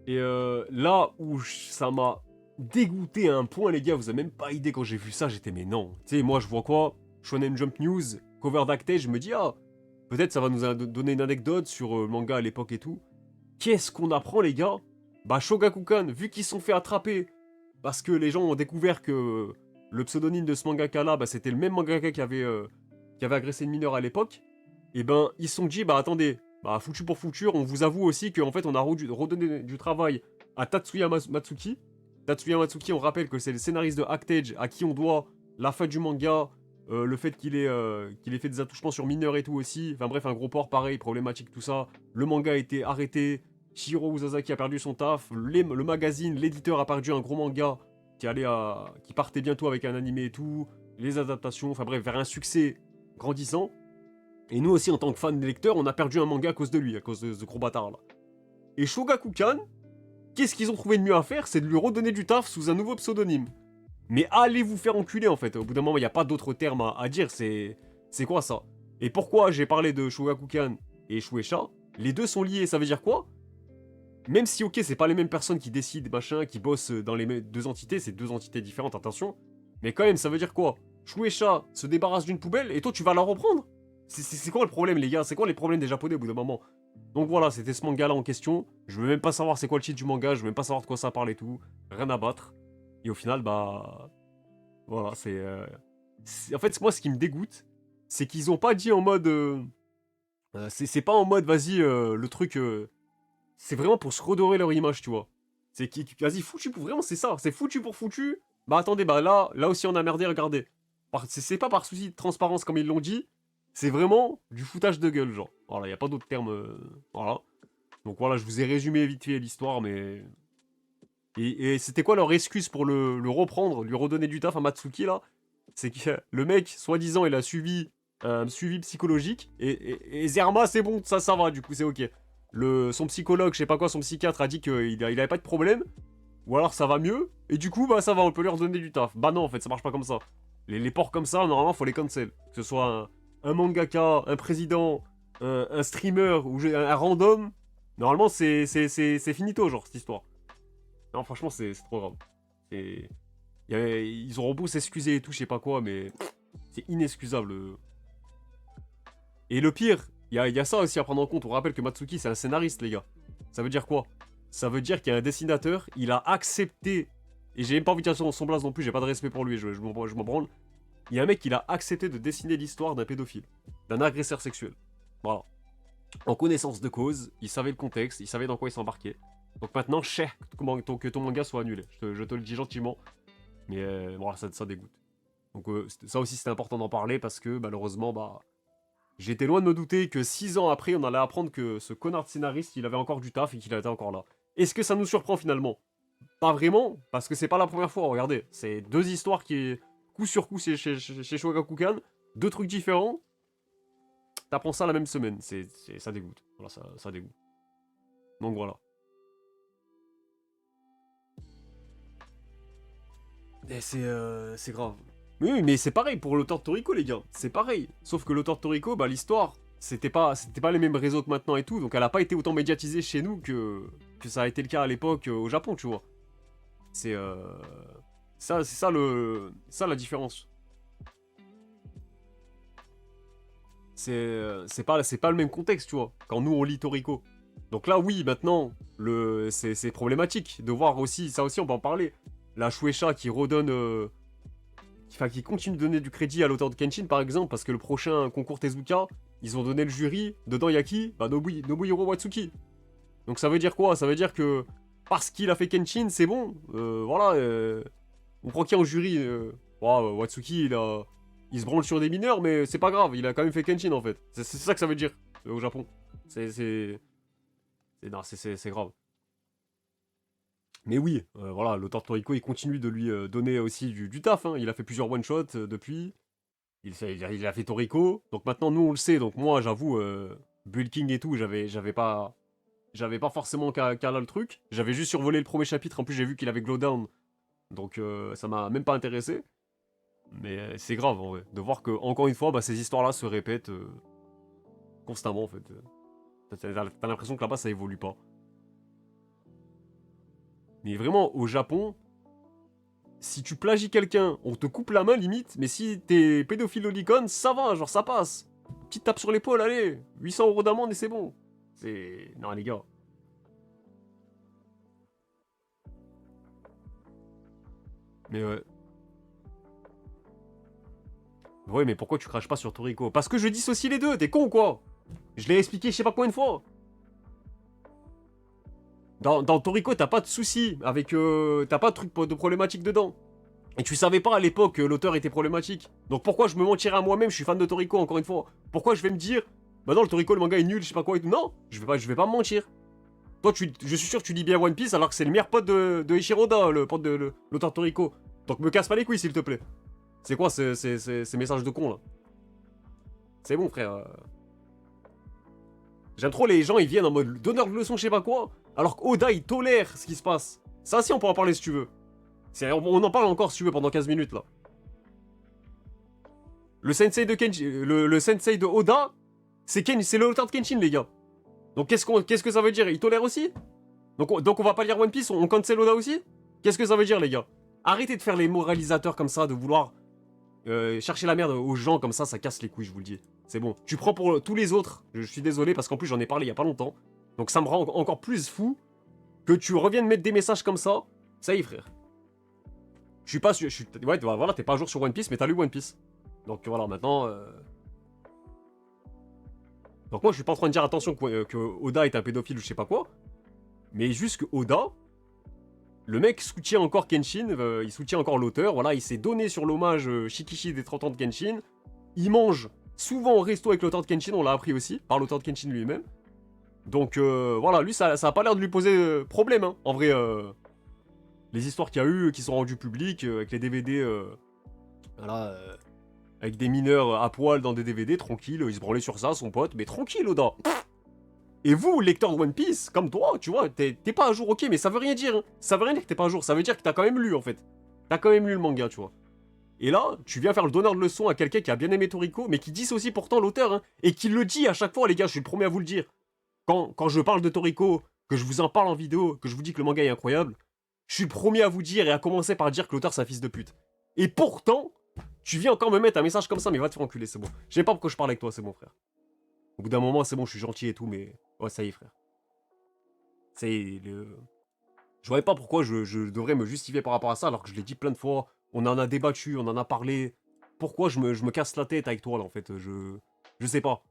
[SPEAKER 1] Et là où ça m'a dégoûté à un point, les gars, vous avez même pas idée quand j'ai vu ça, j'étais mais non. Tu sais, moi je vois quoi? Shonen Jump News, cover d'Actage, je me dis, ah, peut-être ça va nous donner une anecdote sur le manga à l'époque et tout. Qu'est-ce qu'on apprend, les gars? Bah, Shogakukan, vu qu'ils se sont fait attraper, parce que les gens ont découvert que le pseudonyme de ce mangaka-là, bah, c'était le même mangaka qui avait agressé une mineure à l'époque, et ben, ils se sont dit, bah, attendez, bah, foutu pour foutu, on vous avoue aussi qu'en fait, on a redonné du travail à Tatsuya Matsuki. Tatsuya Matsuki, on rappelle que c'est le scénariste de Actage, à qui on doit la fin du manga, le fait qu'il ait fait des attouchements sur mineurs et tout aussi. Enfin bref, un gros port pareil, problématique, tout ça. Le manga a été arrêté. Shiro Uzasaki a perdu son taf. Le magazine, l'éditeur a perdu un gros manga qui partait bientôt avec un animé et tout. Les adaptations, enfin bref, vers un succès grandissant. Et nous aussi, en tant que fans des lecteurs, on a perdu un manga à cause de lui, à cause de ce gros bâtard là. Et Shogakukan, qu'est-ce qu'ils ont trouvé de mieux à faire? C'est de lui redonner du taf sous un nouveau pseudonyme. Mais allez vous faire enculer en fait. Au bout d'un moment, il n'y a pas d'autre terme à dire. C'est quoi ça? Et pourquoi j'ai parlé de Shogakukan et Shueisha? Les deux sont liés. Ça veut dire quoi? Même si, ok, c'est pas les mêmes personnes qui décident, machin, qui bossent dans les deux entités, c'est deux entités différentes, attention. Mais quand même, ça veut dire quoi? Shueisha se débarrasse d'une poubelle et toi tu vas la reprendre? C'est quoi le problème, les gars? C'est quoi les problèmes des Japonais au bout d'un moment? Donc voilà, c'était ce manga là en question. Je veux même pas savoir c'est quoi le titre du manga, je veux même pas savoir de quoi ça parle et tout. Rien à battre. Et au final, bah. Voilà, en fait, moi, ce qui me dégoûte, c'est qu'ils ont pas dit en mode. C'est pas en mode, vas-y, le truc. C'est vraiment pour se redorer leur image, tu vois. C'est qui. Vas-y, foutu pour. Vraiment, c'est ça. C'est foutu pour foutu. Bah attendez, bah là aussi, on a merdé, regardez. C'est pas par souci de transparence comme ils l'ont dit. C'est vraiment du foutage de gueule, genre. Voilà, y a pas d'autre terme. Voilà. Donc voilà, je vous ai résumé vite fait l'histoire, mais. Et c'était quoi leur excuse pour le reprendre, lui redonner du taf à Matsuki, là? C'est que le mec, soi-disant, il a suivi un suivi psychologique. Et Zerma, c'est bon, ça va, du coup, c'est ok. Son psychologue, je sais pas quoi, son psychiatre a dit qu'il avait pas de problème. Ou alors ça va mieux. Et du coup, bah ça va, on peut lui redonner du taf. Bah non, en fait, ça marche pas comme ça. Les ports comme ça, normalement, faut les cancel. Que ce soit un mangaka, un président, un streamer ou un random. Normalement, c'est finito, genre, cette histoire. Non, franchement, c'est trop grave. Ils auront beau s'excuser et tout, je sais pas quoi, mais c'est inexcusable. Et le pire, il y a ça aussi à prendre en compte. On rappelle que Matsuki, c'est un scénariste, les gars. Ça veut dire quoi? Ça veut dire qu'il y a un dessinateur, il a accepté. Et j'ai même pas envie de dire son blaze non plus, j'ai pas de respect pour lui, je m'en branle. Il y a un mec, il a accepté de dessiner l'histoire d'un pédophile, d'un agresseur sexuel. Voilà. En connaissance de cause, il savait le contexte, il savait dans quoi il s'embarquait. Donc maintenant, cher que ton manga soit annulé. Je te le dis gentiment. Mais voilà, ça dégoûte. Donc ça aussi, c'était important d'en parler parce que malheureusement, bah, j'étais loin de me douter que 6 ans après, on allait apprendre que ce connard de scénariste, il avait encore du taf et qu'il était encore là. Est-ce que ça nous surprend finalement? Pas vraiment, parce que c'est pas la première fois. Regardez, c'est deux histoires qui, coup sur coup, chez Shogakukan, deux trucs différents. T'apprends ça la même semaine. Ça dégoûte. Voilà, ça dégoûte. Donc voilà. Et c'est grave. Oui, mais c'est pareil pour l'auteur de Toriko, les gars. C'est pareil. Sauf que l'auteur de Toriko, bah, l'histoire, c'était pas les mêmes réseaux que maintenant et tout. Donc elle a pas été autant médiatisée chez nous que ça a été le cas à l'époque au Japon, tu vois. C'est c'est ça la différence. C'est pas le même contexte, tu vois. Quand nous on lit Toriko. Donc là, oui, maintenant, c'est problématique de voir aussi, ça aussi on peut en parler. La Shueisha qui redonne, enfin qui continue de donner du crédit à l'auteur de Kenshin par exemple, parce que le prochain concours Tezuka, ils ont donné le jury, dedans il y a qui? Bah Nobuhiro Watsuki. Donc ça veut dire quoi? Ça veut dire que parce qu'il a fait Kenshin, c'est bon, voilà, on prend qui en jury? Watsuki, il se branle sur des mineurs, mais c'est pas grave, il a quand même fait Kenshin en fait. C'est ça que ça veut dire au Japon. Non, c'est grave. Mais oui, voilà, l'auteur de Toriko, il continue de lui donner aussi du taf. Hein. Il a fait plusieurs one-shots depuis. Il a fait Toriko. Donc maintenant, nous, on le sait. Donc moi, j'avoue, Bulking et tout, j'avais pas forcément qu'à là le truc. J'avais juste survolé le premier chapitre. En plus, j'ai vu qu'il avait Glowdown. Donc ça m'a même pas intéressé. Mais c'est grave, en vrai. De voir que, encore une fois, bah, ces histoires-là se répètent constamment, en fait. T'as l'impression que là-bas, ça évolue pas. Mais vraiment, au Japon, si tu plagies quelqu'un, on te coupe la main limite, mais si t'es pédophile au Nikon, ça va, genre ça passe. Petite tape sur l'épaule, allez, 800 € d'amende et c'est bon. C'est... Non les gars. Mais ouais. Ouais, mais pourquoi tu craches pas sur Toriko? Parce que je dissocie les deux, t'es con ou quoi? Je l'ai expliqué je sais pas combien de fois. Dans Toriko, t'as pas de soucis avec... t'as pas de truc de problématique dedans. Et tu savais pas à l'époque que l'auteur était problématique. Donc pourquoi je me mentirais à moi-même, je suis fan de Toriko encore une fois. Pourquoi je vais me dire, bah non le Toriko le manga est nul, je sais pas quoi et tout. Non, je vais pas me mentir. Toi je suis sûr que tu lis bien One Piece alors que c'est le meilleur pote de Ishiroda, le pote de l'auteur de Toriko. Donc me casse pas les couilles s'il te plaît. C'est quoi ces messages de con là? C'est bon frère. J'aime trop les gens, ils viennent en mode donneur de leçons, je sais pas quoi. Alors qu'Oda il tolère ce qui se passe. Ça aussi on peut en parler si tu veux. On en parle encore si tu veux pendant 15 minutes là. Le sensei de Kenji, le sensei de Oda, c'est l'auteur de Kenshin les gars. Donc qu'est-ce que ça veut dire? Il tolère aussi? Donc on va pas lire One Piece, on cancel Oda aussi? Qu'est-ce que ça veut dire les gars? Arrêtez de faire les moralisateurs comme ça, de vouloir chercher la merde aux gens comme ça casse les couilles je vous le dis. C'est bon. Tu prends pour tous les autres, je suis désolé parce qu'en plus j'en ai parlé il y a pas longtemps. Donc ça me rend encore plus fou que tu reviennes mettre des messages comme ça. Ça y est frère. Je suis pas sûr. Ouais, voilà, t'es pas à jour sur One Piece, mais t'as lu One Piece. Donc voilà, maintenant. Donc moi, je suis pas en train de dire attention que Oda est un pédophile ou je sais pas quoi. Mais juste que Oda, le mec soutient encore Kenshin, il soutient encore l'auteur. Voilà, il s'est donné sur l'hommage Shikishi des 30 ans de Kenshin. Il mange souvent au resto avec l'auteur de Kenshin, on l'a appris aussi, par l'auteur de Kenshin lui-même. Donc voilà, lui, ça a pas l'air de lui poser problème, hein. En vrai. Les histoires qu'il y a eu, qui sont rendues publiques, avec les DVD, voilà, avec des mineurs à poil dans des DVD, tranquille, il se branlait sur ça, son pote, mais tranquille, Oda. Et vous, lecteur de One Piece, comme toi, tu vois, t'es pas à jour, ok, mais ça veut rien dire, hein. Ça veut rien dire que t'es pas à jour, ça veut dire que t'as quand même lu, en fait. T'as quand même lu le manga, tu vois. Et là, tu viens faire le donneur de leçon à quelqu'un qui a bien aimé Toriko, mais qui dit aussi pourtant l'auteur, hein, et qui le dit à chaque fois, les gars, je suis le premier à vous le dire. Quand je parle de Toriko, que je vous en parle en vidéo, que je vous dis que le manga est incroyable, je suis le premier à vous dire et à commencer par dire que l'auteur c'est un fils de pute. Et pourtant, tu viens encore me mettre un message comme ça, mais va te faire enculer, c'est bon. Je sais pas pourquoi je parle avec toi, c'est bon, frère. Au bout d'un moment, c'est bon, je suis gentil et tout, mais... Ouais, ça y est, frère. C'est le... Je voyais pas pourquoi je devrais me justifier par rapport à ça, alors que je l'ai dit plein de fois. On en a débattu, on en a parlé. Pourquoi je me casse la tête avec toi, là, en fait? Je sais pas.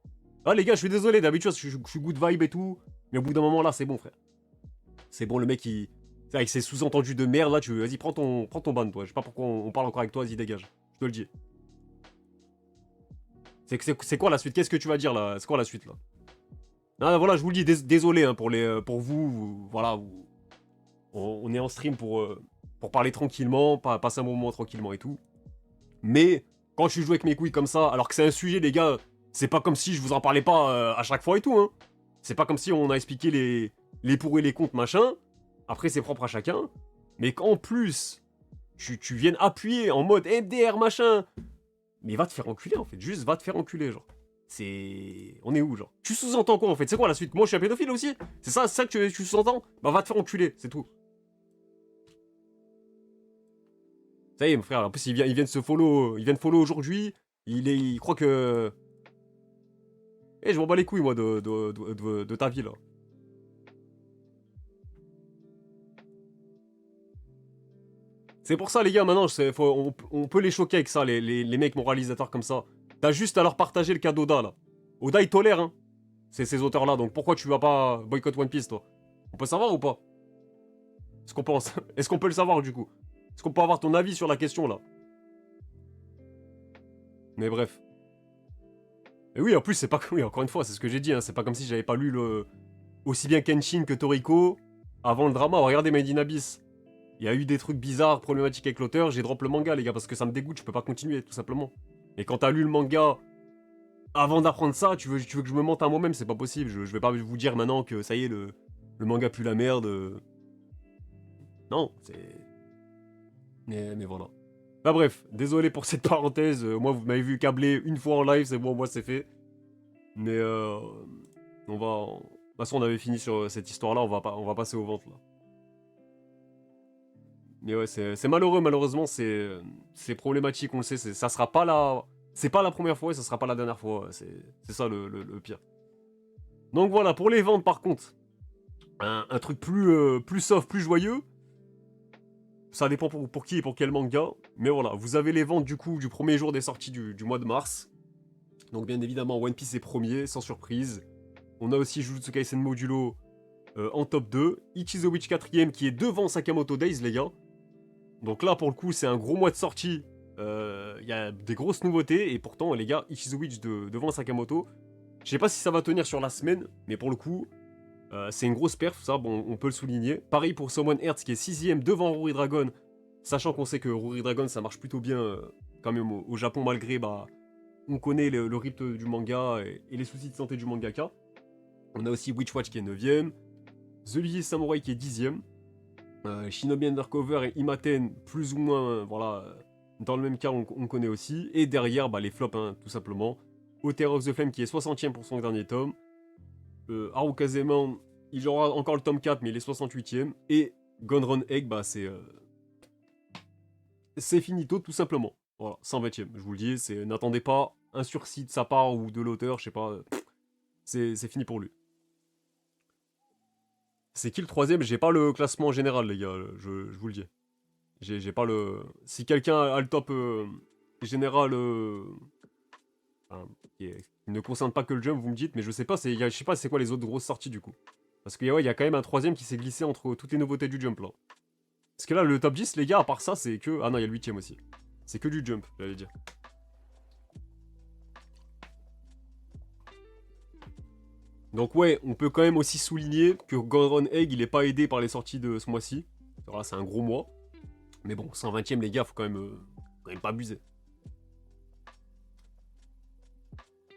[SPEAKER 1] Ah, les gars, je suis désolé, d'habitude, je suis good vibe et tout. Mais au bout d'un moment, là, c'est bon, frère. C'est bon, le mec, il... Avec ses sous-entendus de merde, là, vas-y, prends ton ban, toi. Je sais pas pourquoi on parle encore avec toi, vas-y, dégage. Je te le dis. C'est quoi la suite? Qu'est-ce que tu vas dire, là? C'est quoi la suite, là? Ah, voilà, je vous le dis, désolé hein, pour vous, voilà, on est en stream pour parler tranquillement, passer un moment tranquillement et tout. Mais, quand je suis joué avec mes couilles comme ça, alors que c'est un sujet, les gars, c'est pas comme si je vous en parlais pas à chaque fois et tout, hein. C'est pas comme si on a expliqué les pour et les contre, machin. Après, c'est propre à chacun. Mais qu'en plus, tu viennes appuyer en mode MDR, machin. Mais va te faire enculer, en fait. Juste va te faire enculer, genre. C'est... On est où, genre? Tu sous-entends quoi, en fait? C'est quoi la suite? Moi, je suis un pédophile aussi? C'est ça que tu sous-entends? Bah, va te faire enculer, c'est tout. Ça y est, mon frère. En plus, il vient de se follow. Il vient de follow aujourd'hui. Il croit que... Eh, je m'en bats les couilles, moi, de ta vie, là. C'est pour ça, les gars, maintenant, on peut les choquer avec ça, les mecs moralisateurs comme ça. T'as juste à leur partager le cas d'Oda, là. Oda, il tolère, hein, ces auteurs-là, donc pourquoi tu vas pas boycott One Piece, toi? On peut savoir ou pas? Est-ce qu'on pense? Est-ce qu'on peut le savoir, du coup? Est-ce qu'on peut avoir ton avis sur la question, là? Mais bref. Et oui, en plus, c'est pas... Oui, encore une fois, c'est ce que j'ai dit, hein, c'est pas comme si j'avais pas lu le... aussi bien Kenshin que Toriko avant le drama. Regardez Made in Abyss. Il y a eu des trucs bizarres, problématiques avec l'auteur, j'ai drop le manga, les gars, parce que ça me dégoûte, je peux pas continuer, tout simplement. Et quand t'as lu le manga avant d'apprendre ça, tu veux que je me mente à moi-même, c'est pas possible. Je vais pas vous dire maintenant que ça y est, le manga pue la merde. Non, c'est... Mais voilà. Bah bref, désolé pour cette parenthèse. Moi, vous m'avez vu câbler une fois en live, c'est bon, moi c'est fait. Mais on va... De toute façon, on avait fini sur cette histoire-là, on va passer aux ventes, là. Mais ouais, c'est malheureux, malheureusement, c'est problématique, on le sait, ça sera pas la... C'est pas la première fois et ça sera pas la dernière fois, c'est ça le pire. Donc voilà, pour les ventes par contre, un truc plus soft, plus joyeux, ça dépend pour qui et pour quel manga, mais voilà, vous avez les ventes du coup du premier jour des sorties du mois de mars. Donc bien évidemment, One Piece est premier, sans surprise. On a aussi Jujutsu Kaisen Modulo en top 2, Ichi the Witch 4ème qui est devant Sakamoto Days, les gars. Donc là, pour le coup, c'est un gros mois de sortie. Il y a des grosses nouveautés. Et pourtant, les gars, Ichi the Witch devant Sakamoto. Je sais pas si ça va tenir sur la semaine. Mais pour le coup, c'est une grosse perf. Ça, bon, on peut le souligner. Pareil pour Summon Hertz qui est 6ème devant Ruri Dragon. Sachant qu'on sait que Ruri Dragon, ça marche plutôt bien quand même au Japon, malgré, bah, on connaît le rythme du manga et les soucis de santé du mangaka. On a aussi Witchwatch qui est 9ème. The Lily Samurai qui est 10ème. Shinobi Undercover et Imaten, plus ou moins, voilà, dans le même cas, on connaît aussi. Et derrière, bah, les flops, hein, tout simplement. Hotel of the Flame qui est 60ème pour son dernier tome. Harukazeman, il aura encore le tome 4, mais il est 68ème. Et Gunrun Egg, bah, c'est finito, tout simplement. Voilà, 120ème, je vous le dis. N'attendez pas un sursis de sa part ou de l'auteur, je sais pas. C'est fini pour lui. C'est qui le troisième? J'ai pas le classement général, les gars, je vous le dis. J'ai pas le... Si quelqu'un a le top général enfin, qui ne concerne pas que le jump, vous me dites, mais je sais pas, je sais pas c'est quoi les autres grosses sorties du coup. Parce qu'il ouais, y a quand même un troisième qui s'est glissé entre toutes les nouveautés du jump là. Parce que là, le top 10, les gars, à part ça, c'est que... Ah non, il y a le 8ème aussi. C'est que du jump, j'allais dire. Donc ouais, on peut quand même aussi souligner que Gordon Egg, il est pas aidé par les sorties de ce mois-ci. Alors là, c'est un gros mois. Mais bon, 120ème, les gars, faut quand même pas abuser.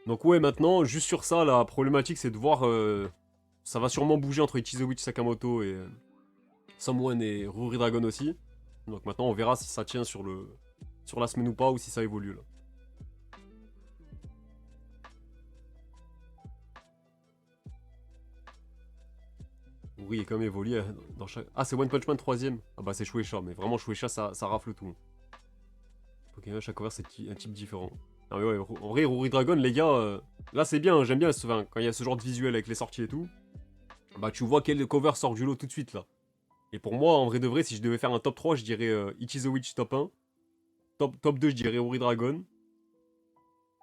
[SPEAKER 1] Donc ouais, maintenant, juste sur ça, la problématique, c'est de voir... ça va sûrement bouger entre Ichizo Sakamoto et Someone et Ruri Dragon aussi. Donc maintenant, on verra si ça tient sur la semaine ou pas, ou si ça évolue, là. Oui, il est quand même évolué dans chaque... Ah, c'est One Punch Man 3ème. Ah bah c'est Shueisha, mais vraiment Shueisha, ça rafle tout. Pokémon, chaque cover, c'est un type différent. Ah mais ouais, en vrai, Ruri Dragon, les gars, là c'est bien, j'aime bien enfin, quand il y a ce genre de visuel avec les sorties et tout. Bah tu vois quel cover sort du lot tout de suite, là. Et pour moi, en vrai de vrai, si je devais faire un top 3, je dirais Ichi the Witch top 1. Top 2, je dirais Ruri Dragon.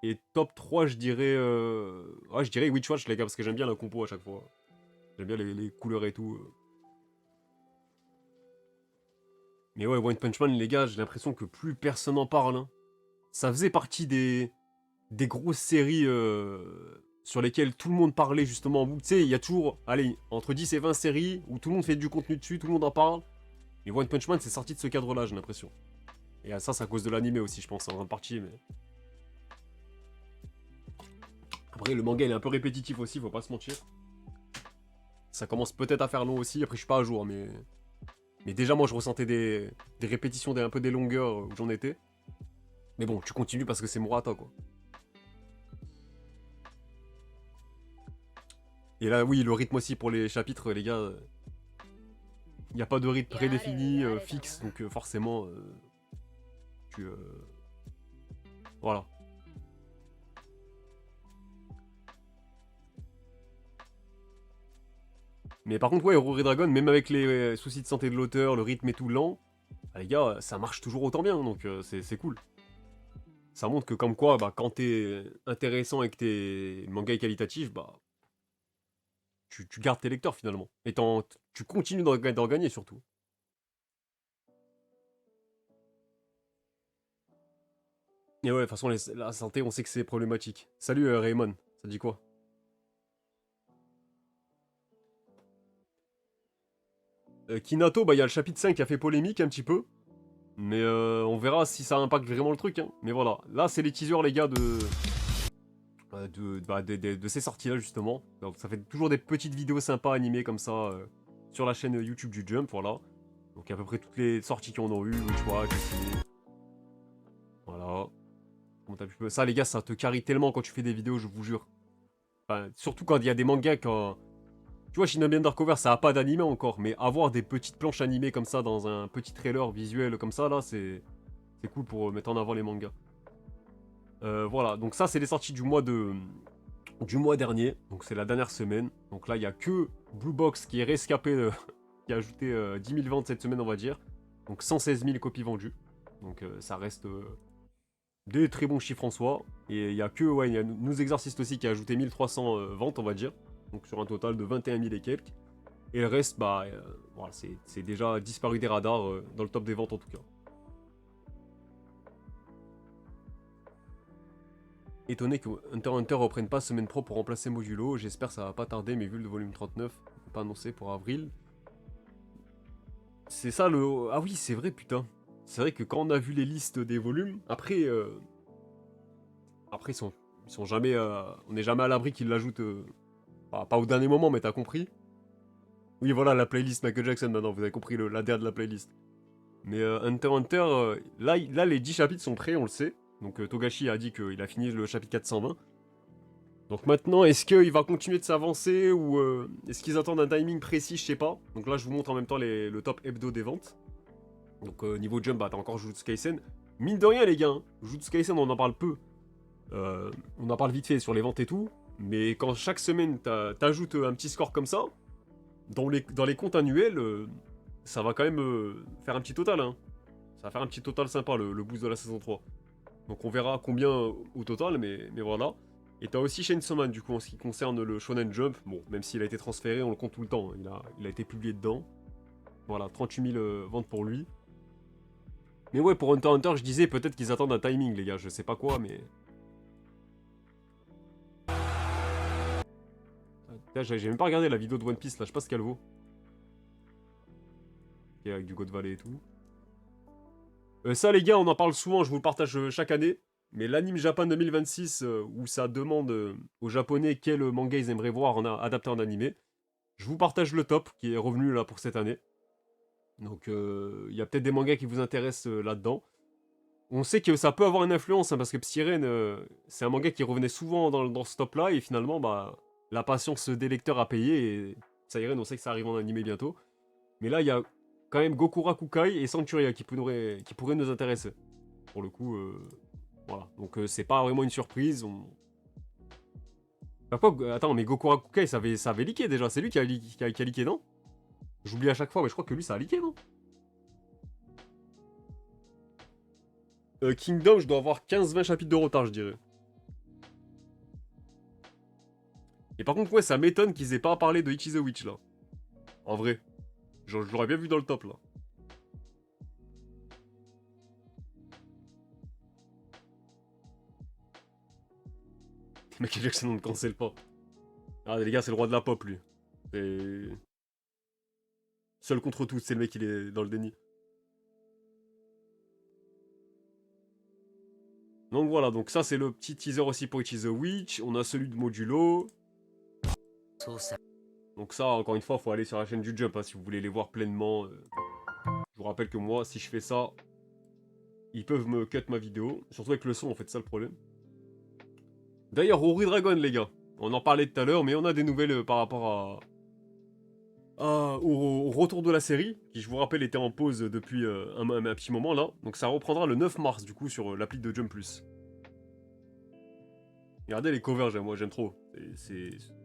[SPEAKER 1] Et top 3, je dirais... Ouais, je dirais Witchwatch, les gars, parce que j'aime bien la compo à chaque fois. J'aime bien les couleurs et tout. Mais ouais, One Punch Man, les gars, j'ai l'impression que plus personne en parle, hein. Ça faisait partie des grosses séries sur lesquelles tout le monde parlait, justement. Tu sais, il y a toujours, allez, entre 10 et 20 séries où tout le monde fait du contenu dessus, tout le monde en parle. Et One Punch Man, c'est sorti de ce cadre-là, j'ai l'impression. Et ça, c'est à cause de l'anime aussi, je pense, en grande partie, mais... Après, le manga, il est un peu répétitif aussi, faut pas se mentir. Ça commence peut-être à faire long aussi, après je suis pas à jour, mais... Mais déjà, moi, je ressentais des répétitions, un peu des longueurs où j'en étais. Mais bon, tu continues parce que c'est Murata, quoi. Et là, oui, le rythme aussi pour les chapitres, les gars. Il n'y a pas de rythme prédéfini, fixe, donc forcément, tu... Voilà. Mais par contre, ouais, Rory Dragon, même avec les soucis de santé de l'auteur, le rythme est tout lent, bah, les gars, ça marche toujours autant bien, donc c'est cool. Ça montre que comme quoi, bah, quand t'es intéressant et que tes manga est qualitatif, bah, tu gardes tes lecteurs finalement. Et tu continues d'en gagner surtout. Et ouais, de toute façon, la santé, on sait que c'est problématique. Salut Raymond, ça dit quoi? Kinato, bah il y a le chapitre 5 qui a fait polémique un petit peu. Mais on verra si ça impacte vraiment le truc. Hein. Mais voilà, là c'est les teasers les gars de ces sorties là justement. Donc ça fait toujours des petites vidéos sympas animées comme ça sur la chaîne YouTube du Jump, voilà. Donc à peu près toutes les sorties qu'on a eu, Witch Watch, aussi. Voilà. Comment t'as pu... Ça les gars, ça te carry tellement quand tu fais des vidéos, je vous jure. Enfin, surtout quand il y a des mangas quand... Tu vois, Shinobi Undercover, ça a pas d'animé encore, mais avoir des petites planches animées comme ça dans un petit trailer visuel comme ça, là, c'est cool pour mettre en avant les mangas. Voilà, donc ça, c'est les sorties du mois dernier. Donc c'est la dernière semaine. Donc là, il n'y a que Blue Box qui est rescapé, qui a ajouté 10 000 ventes cette semaine, on va dire. Donc 116 000 copies vendues. Donc ça reste des très bons chiffres en soi. Et il y a que, ouais, il y a Nous Exorcistes aussi qui a ajouté 1300 ventes, on va dire. Donc sur un total de 21 000 et quelques. Et le reste, bah, voilà, c'est déjà disparu des radars dans le top des ventes en tout cas. Étonné que Hunter x Hunter reprenne pas semaine pro pour remplacer Modulo, j'espère que ça va pas tarder, mais vu le volume 39, pas annoncé pour avril. C'est ça le... Ah oui, c'est vrai, putain. C'est vrai que quand on a vu les listes des volumes, après... Après, ils sont jamais... On n'est jamais à l'abri qu'ils l'ajoutent... pas au dernier moment, mais t'as compris. Oui, voilà, la playlist Michael Jackson, maintenant, vous avez compris l'ADR de la playlist. Mais Hunter x Hunter, là, les 10 chapitres sont prêts, on le sait. Donc Togashi a dit qu'il a fini le chapitre 420. Donc maintenant, est-ce qu'il va continuer de s'avancer ou est-ce qu'ils attendent un timing précis, je sais pas. Donc là, je vous montre en même temps le top hebdo des ventes. Donc niveau jump, bah, t'as encore Jujutsu Kaisen. Mine de rien, les gars, hein, Jujutsu Kaisen, on en parle peu. On en parle vite fait sur les ventes et tout. Mais quand chaque semaine, t'ajoutes un petit score comme ça, dans les comptes annuels, ça va quand même faire un petit total. Hein. Ça va faire un petit total sympa, le boost de la saison 3. Donc on verra combien au total, mais voilà. Et t'as aussi Chainsaw Man, du coup, en ce qui concerne le Shonen Jump. Bon, même s'il a été transféré, on le compte tout le temps. Hein. Il a été publié dedans. Voilà, 38 000 ventes pour lui. Mais ouais, pour Hunter x Hunter, je disais peut-être qu'ils attendent un timing, les gars. Je sais pas quoi, mais... J'ai même pas regardé la vidéo de One Piece, là. Je sais pas ce qu'elle vaut. Et avec du God Valley et tout. Ça, les gars, on en parle souvent. Je vous le partage chaque année. Mais l'Anime Japan 2026, où ça demande aux Japonais quel manga ils aimeraient voir adapté en animé, je vous partage le top qui est revenu là pour cette année. Donc il y a peut-être des mangas qui vous intéressent là-dedans. On sait que ça peut avoir une influence, hein, parce que Psyren, c'est un manga qui revenait souvent dans ce top-là, et finalement, bah, la patience des lecteurs a payé, et Psyren, on sait que ça arrive en animé bientôt. Mais là, il y a quand même Gokura Kukai et Sancturia qui pourraient nous intéresser. Pour le coup, voilà. Donc c'est pas vraiment une surprise. Bah, quoi, attends, mais Gokura Kukai, ça avait leaké déjà. C'est lui qui a leaké, non? J'oublie à chaque fois, mais je crois que lui, ça a leaké, non? Kingdom, je dois avoir 15-20 chapitres de retard, je dirais. Et par contre, ouais, ça m'étonne qu'ils aient pas parlé de Ichi the Witch, là. En vrai. Genre, je l'aurais bien vu dans le top, là. Michael Jackson, on ne cancelle pas. Ah, les gars, c'est le roi de la pop, lui. C'est... Seul contre tous, c'est le mec, il est dans le déni. Donc voilà, donc ça, c'est le petit teaser aussi pour Ichi the Witch. On a celui de Modulo. Donc ça, encore une fois, faut aller sur la chaîne du Jump, hein, si vous voulez les voir pleinement. Je vous rappelle que moi, si je fais ça, ils peuvent me cut ma vidéo. Surtout avec le son, en fait, c'est ça le problème. D'ailleurs, Ori Dragon, les gars. On en parlait tout à l'heure, mais on a des nouvelles par rapport au retour de la série, qui, je vous rappelle, était en pause depuis un petit moment, là. Donc ça reprendra le 9 mars, du coup, sur l'appli de Jump+. Regardez les covers, moi, j'aime trop.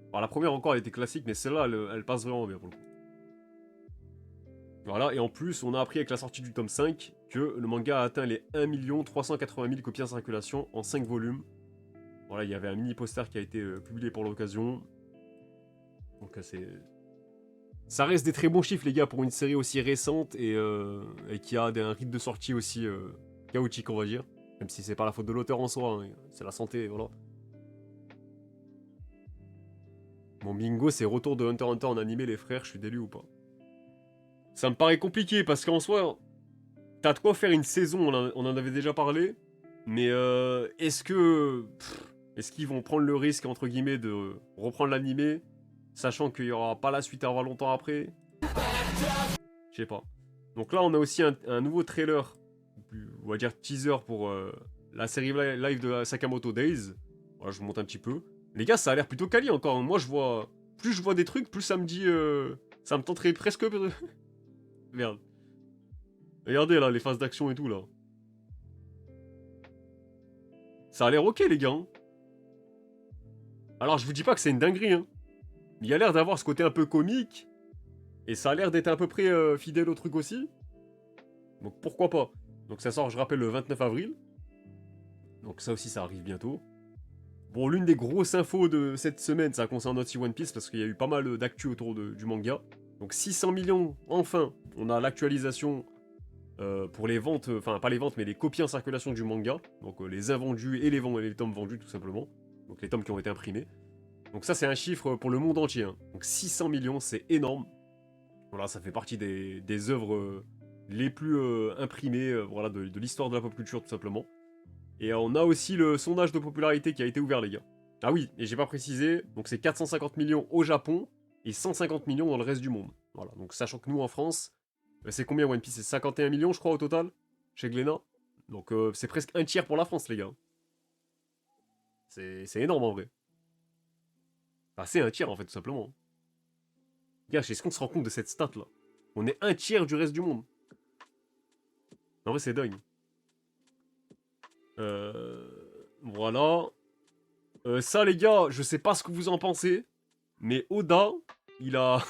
[SPEAKER 1] Alors, la première, encore, elle était classique, mais celle-là, elle passe vraiment bien, pour le coup. Voilà, et en plus, on a appris avec la sortie du tome 5 que le manga a atteint les 1 380 000 copies en circulation en 5 volumes. Voilà, il y avait un mini poster qui a été publié pour l'occasion. Donc c'est... Ça reste des très bons chiffres, les gars, pour une série aussi récente et qui a un rythme de sortie aussi chaotique, on va dire. Même si c'est pas la faute de l'auteur en soi, hein, c'est la santé, voilà. Mon bingo, c'est retour de Hunter x Hunter en animé, les frères, je suis délu ou pas? Ça me paraît compliqué, parce qu'en soi, t'as de quoi faire une saison, on en avait déjà parlé, mais est-ce que... Est-ce qu'ils vont prendre le risque, entre guillemets, de reprendre l'animé, sachant qu'il n'y aura pas la suite avant longtemps après? Je sais pas. Donc là, on a aussi un nouveau trailer, on va dire teaser pour la série live de Sakamoto Days. Voilà, je vous montre un petit peu. Les gars, ça a l'air plutôt quali encore. Moi, je vois... Plus je vois des trucs, plus ça me dit... Ça me tenterait presque... Merde. Regardez, là, les phases d'action et tout, là. Ça a l'air ok, les gars. Hein. Alors, je vous dis pas que c'est une dinguerie, hein. Il y a l'air d'avoir ce côté un peu comique. Et ça a l'air d'être à peu près fidèle au truc aussi. Donc, pourquoi pas. Donc, ça sort, je rappelle, le 29 avril. Donc, ça aussi, ça arrive bientôt. Bon, l'une des grosses infos de cette semaine, ça concerne aussi One Piece, parce qu'il y a eu pas mal d'actu autour du manga. Donc 600 millions, enfin, on a l'actualisation pour les ventes, enfin pas les ventes, mais les copies en circulation du manga. Donc les invendus et les tomes vendus, tout simplement. Donc les tomes qui ont été imprimés. Donc ça, c'est un chiffre pour le monde entier. Hein. Donc 600 millions, c'est énorme. Voilà, ça fait partie des œuvres les plus imprimées voilà, de l'histoire de la pop culture, tout simplement. Et on a aussi le sondage de popularité qui a été ouvert, les gars. Ah oui, et j'ai pas précisé, donc c'est 450 millions au Japon et 150 millions dans le reste du monde. Voilà, donc sachant que nous en France, c'est combien One Piece? C'est 51 millions, je crois, au total, chez Glénat. Donc c'est presque un tiers pour la France, les gars. C'est énorme en vrai. Enfin, c'est un tiers en fait, tout simplement. Gars, est-ce qu'on se rend compte de cette stat là? On est un tiers du reste du monde. En vrai, c'est dingue. Voilà. Ça, les gars, je sais pas ce que vous en pensez, mais Oda, il a,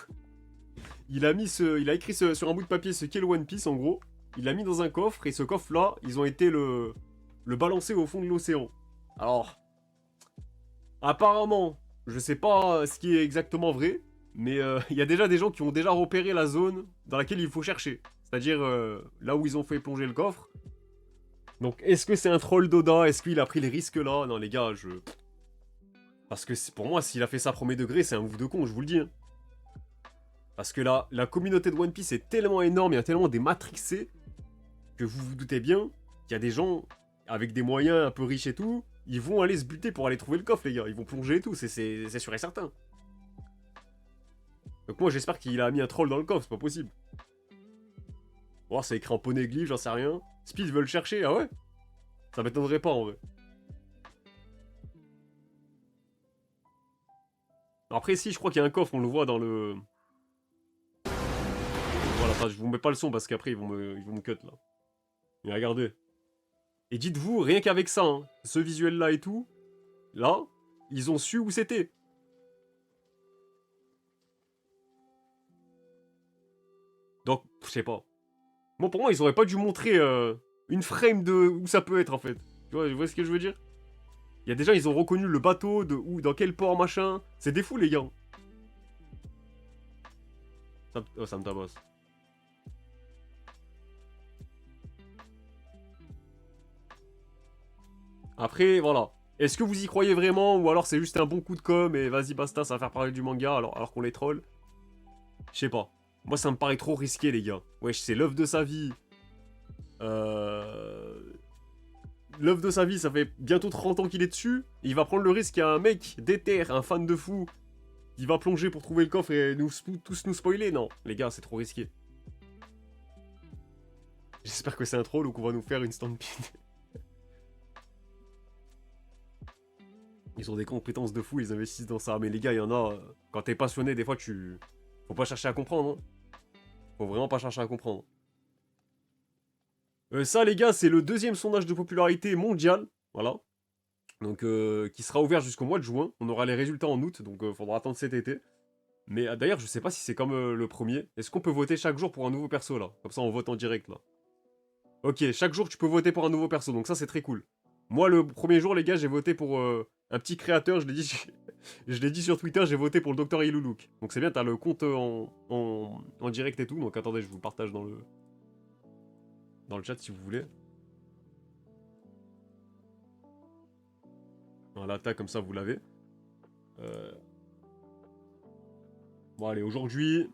[SPEAKER 1] il a écrit sur un bout de papier ce qu'est le One Piece, en gros. Il l'a mis dans un coffre, et ce coffre-là, ils ont été le balancer au fond de l'océan. Alors, apparemment, je sais pas ce qui est exactement vrai, mais il y a déjà des gens qui ont déjà repéré la zone dans laquelle il faut chercher. C'est-à-dire là où ils ont fait plonger le coffre. Donc, est-ce que c'est un troll d'Oda? Est-ce qu'il a pris les risques là? Non, les gars, Parce que pour moi, s'il a fait ça premier degré, c'est un ouf de con, je vous le dis. Hein. Parce que la communauté de One Piece est tellement énorme, il y a tellement des matrixés, que vous vous doutez bien qu'il y a des gens avec des moyens un peu riches et tout, ils vont aller se buter pour aller trouver le coffre, les gars. Ils vont plonger et tout, c'est sûr et certain. Donc moi, j'espère qu'il a mis un troll dans le coffre, c'est pas possible. Bon, c'est écrit en poneglyph, j'en sais rien. Speed veut le chercher, ah ouais? Ça m'étonnerait pas, en vrai. Après, si, je crois qu'il y a un coffre, on le voit dans le... Voilà, enfin, je vous mets pas le son parce qu'après, ils vont me cut, là. Mais regardez. Et dites-vous, rien qu'avec ça, hein, ce visuel-là et tout, là, ils ont su où c'était. Donc, je sais pas. Bon, pour moi, ils auraient pas dû montrer une frame de où ça peut être, en fait. Tu vois ce que je veux dire? Il y a des gens, ils ont reconnu le bateau, de où, dans quel port, machin. C'est des fous, les gars. Ça me tabasse. Après, voilà. Est-ce que vous y croyez vraiment, ou alors c'est juste un bon coup de com' et vas-y basta, ça va faire parler du manga alors qu'on les troll? Je sais pas. Moi, ça me paraît trop risqué, les gars. Wesh, c'est l'œuvre de sa vie. L'œuvre de sa vie, ça fait bientôt 30 ans qu'il est dessus. Et il va prendre le risque qu'il y a un mec déter, un fan de fou, qui va plonger pour trouver le coffre et tous nous spoiler. Non, les gars, c'est trop risqué. J'espère que c'est un troll ou qu'on va nous faire une stampede. Ils ont des compétences de fou, ils investissent dans ça. Mais les gars, il y en a... quand t'es passionné, des fois, faut pas chercher à comprendre. Hein. Faut vraiment pas chercher à comprendre. Ça, les gars, c'est le deuxième sondage de popularité mondial. Voilà. Donc, qui sera ouvert jusqu'au mois de juin. On aura les résultats en août, donc faudra attendre cet été. Mais d'ailleurs, je sais pas si c'est comme le premier. Est-ce qu'on peut voter chaque jour pour un nouveau perso là? Comme ça, on vote en direct là. Ok, chaque jour, tu peux voter pour un nouveau perso, donc ça, c'est très cool. Moi, le premier jour, les gars, j'ai voté pour un petit créateur, je l'ai dit, je l'ai dit sur Twitter, j'ai voté pour le Docteur Iloulouk. Donc c'est bien, t'as le compte en direct et tout, donc attendez, je vous le partage dans le chat si vous voulez. Voilà, tac, comme ça, vous l'avez. Bon, allez, aujourd'hui,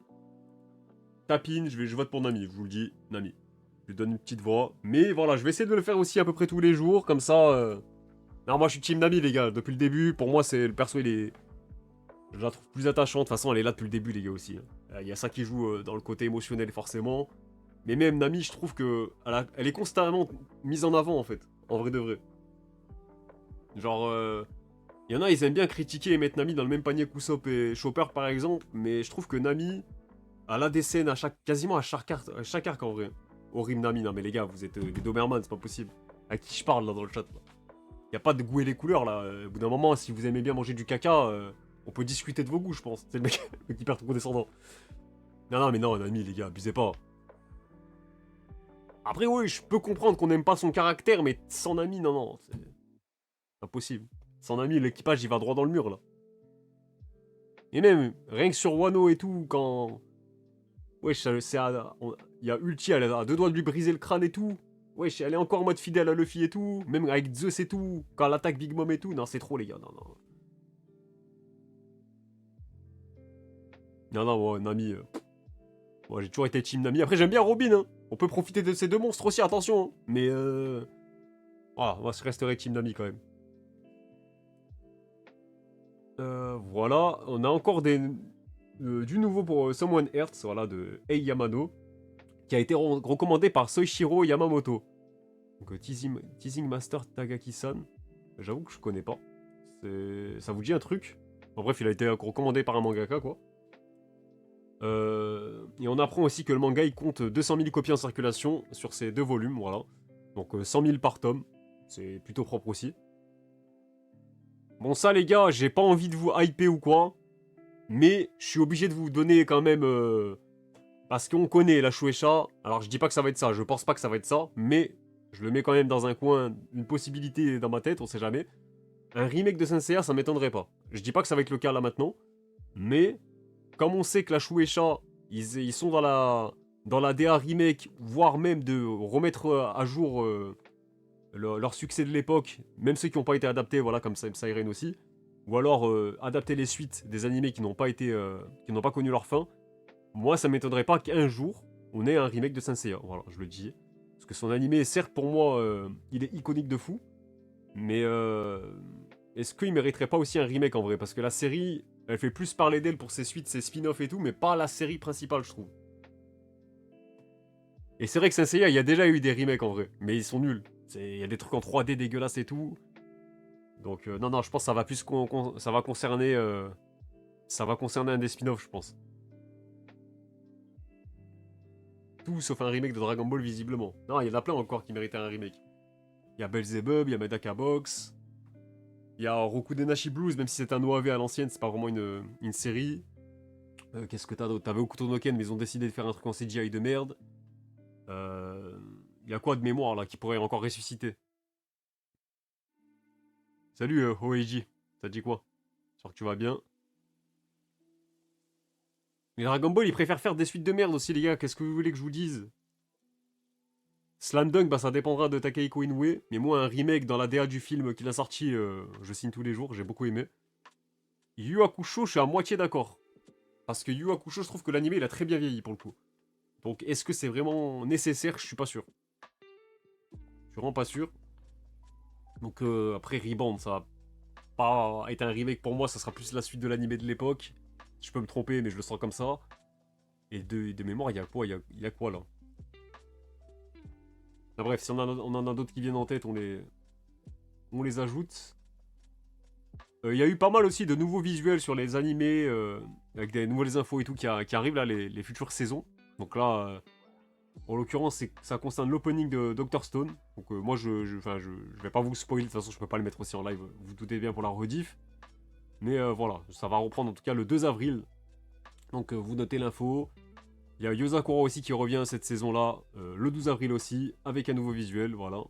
[SPEAKER 1] tapine, je vote pour Nami, je vous le dis, Nami. Je lui donne une petite voix. Mais voilà, je vais essayer de le faire aussi à peu près tous les jours, comme ça... Non, moi je suis team Nami, les gars, depuis le début. Pour moi, c'est le perso, il est... Je la trouve plus attachante. De toute façon, elle est là depuis le début, les gars, aussi. Il y a ça qui joue dans le côté émotionnel, forcément. Mais même Nami, je trouve que elle est constamment mise en avant, en fait. En vrai de vrai. Genre... Il y en a, ils aiment bien critiquer et mettre Nami dans le même panier qu'Usopp et Chopper, par exemple. Mais je trouve que Nami, elle a des scènes quasiment à chaque arc, en vrai. Horrible Nami, non mais les gars, vous êtes des Doberman, c'est pas possible. À qui je parle, là, dans le chat, là. Y a pas de goût et les couleurs, là. Au bout d'un moment, si vous aimez bien manger du caca, on peut discuter de vos goûts, je pense. C'est le mec, le mec hyper trop condescendant. Non, non, mais non, Nami, les gars, abusez pas. Après, oui, je peux comprendre qu'on n'aime pas son caractère, mais sans Nami, non, non, c'est impossible. Sans Nami, l'équipage, il va droit dans le mur, là. Et même, rien que sur Wano et tout, quand... Wesh, il y a Ulti, elle a deux doigts de lui briser le crâne et tout. Wesh, elle est encore en mode fidèle à Luffy et tout. Même avec Zeus et tout. Quand elle attaque Big Mom et tout. Non, c'est trop, les gars. Non, non. Non, non, ouais, Nami. Moi, j'ai toujours été team Nami. Après, j'aime bien Robin, hein. On peut profiter de ces deux monstres aussi, attention. Hein. Mais, voilà, moi, je resterai team Nami quand même. Voilà. On a encore du nouveau pour Someone Earth. Voilà, de Ei Yamano. Qui a été recommandé par Soichiro Yamamoto. Donc, Teasing Master Tagaki-san. J'avoue que je connais pas. Ça vous dit un truc? En bref, il a été recommandé par un mangaka, quoi. Et on apprend aussi que le manga, il compte 200 000 copies en circulation sur ces deux volumes, voilà. Donc 100 000 par tome. C'est plutôt propre aussi. Bon, ça, les gars, j'ai pas envie de vous hyper ou quoi. Mais je suis obligé de vous donner quand même... parce qu'on connaît la Shueisha. Alors, je dis pas que ça va être ça. Je pense pas que ça va être ça. Mais je le mets quand même dans un coin, une possibilité dans ma tête, on sait jamais. Un remake de Saint Seiya, ça m'étonnerait pas. Je dis pas que ça va être le cas là maintenant, mais comme on sait que la Shueisha, ils sont dans la DA remake, voire même de remettre à jour leur succès de l'époque, même ceux qui n'ont pas été adaptés, voilà, comme Siren aussi, ou alors adapter les suites des animés qui n'ont pas été, qui n'ont pas connu leur fin. Moi, ça m'étonnerait pas qu'un jour on ait un remake de Saint Seiya. Voilà, je le dis, parce que son animé, certes pour moi, il est iconique de fou. Mais est-ce qu'il mériterait pas aussi un remake en vrai? Parce que la série, elle fait plus parler d'elle pour ses suites, ses spin-offs et tout, mais pas la série principale, je trouve. Et c'est vrai que Saint Seiya, il y a déjà eu des remakes en vrai, mais ils sont nuls. Il y a des trucs en 3D dégueulasses et tout. Donc non, non, je pense que ça va plus ça va concerner un des spin-offs, je pense. Tout sauf un remake de Dragon Ball, visiblement. Non, il y en a plein encore qui méritaient un remake. Il y a Belzebub, il y a Medaka Box. Il y a Rokudenashi Blues, même si c'est un OAV à l'ancienne, c'est pas vraiment une série. Qu'est-ce que t'as d'autre? T'avais Okuto no Ken, mais ils ont décidé de faire un truc en CGI de merde. Il y a quoi de mémoire là qui pourrait encore ressusciter? Salut Hoeiji, ça te dit quoi? J'espère que tu vas bien. Mais Dragon Ball, ils préfèrent faire des suites de merde aussi, les gars. Qu'est-ce que vous voulez que je vous dise? Slam Dunk, bah ça dépendra de Takehiko Inoue. Mais moi, un remake dans la DA du film qu'il a sorti, je signe tous les jours, j'ai beaucoup aimé. Yu Hakusho, je suis à moitié d'accord. Parce que Yu Hakusho, je trouve que l'anime, il a très bien vieilli pour le coup. Donc, est-ce que c'est vraiment nécessaire? Je suis pas sûr. Je suis vraiment pas sûr. Donc, après, Rebound, ça va pas être un remake pour moi, ça sera plus la suite de l'anime de l'époque. Je peux me tromper, mais je le sens comme ça. Et de mémoire, il y a quoi, il y a quoi là? Enfin, bref, si on en a d'autres qui viennent en tête, on les ajoute. Il y a eu pas mal aussi de nouveaux visuels sur les animés, avec des nouvelles infos et tout qui arrivent là, les futures saisons. Donc là, en l'occurrence, ça concerne l'opening de Dr. Stone. Donc moi, je vais pas vous spoiler, de toute façon, je peux pas le mettre aussi en live, vous doutez bien pour la rediff. Mais voilà, ça va reprendre en tout cas le 2 avril. Donc vous notez l'info. Il y a Yozakura aussi qui revient cette saison-là, le 12 avril aussi, avec un nouveau visuel, voilà.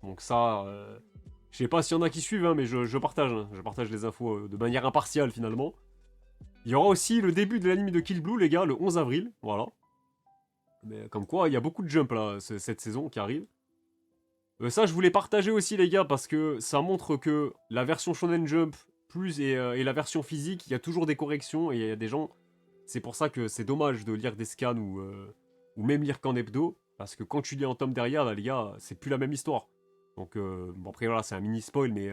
[SPEAKER 1] Donc ça, je sais pas s'il y en a qui suivent, hein, mais je partage. Hein. Je partage les infos de manière impartiale finalement. Il y aura aussi le début de l'anime de Kill Blue, les gars, le 11 avril, voilà. Mais comme quoi, il y a beaucoup de jump là, cette saison qui arrive. Ça, je voulais partager aussi, les gars, parce que ça montre que la version Shonen Jump plus et la version physique, il y a toujours des corrections et il y a des gens. C'est pour ça que c'est dommage de lire des scans ou même lire qu'en hebdo, parce que quand tu lis en tome derrière, là, les gars, c'est plus la même histoire. Donc, bon, après, voilà, c'est un mini spoil, mais.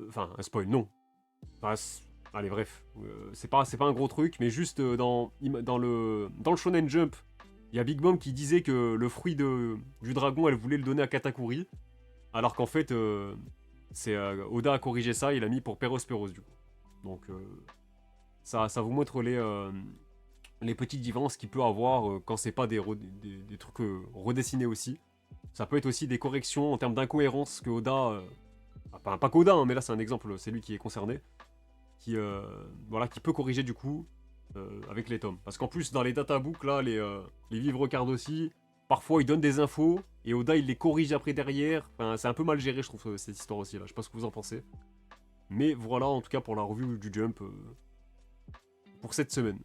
[SPEAKER 1] Enfin, un spoil, non. Enfin, allez, bref. C'est pas un gros truc, mais juste dans le Shonen Jump. Il y a Big Mom qui disait que le fruit du dragon, elle voulait le donner à Katakuri. Alors qu'en fait, c'est Oda a corrigé ça, il a mis pour Perosperos du coup. Donc ça vous montre les petites différences qu'il peut avoir quand c'est pas des trucs redessinés aussi. Ça peut être aussi des corrections en termes d'incohérence que Oda... pas qu'Oda, hein, mais là c'est un exemple, c'est lui qui est concerné. Voilà, qui peut corriger du coup avec les tomes. Parce qu'en plus, dans les databooks, là, les livres card aussi, parfois ils donnent des infos et Oda il les corrige après derrière. Enfin, c'est un peu mal géré, je trouve, cette histoire aussi là. Je sais pas ce que vous en pensez. Mais voilà, en tout cas, pour la revue du Jump pour cette semaine.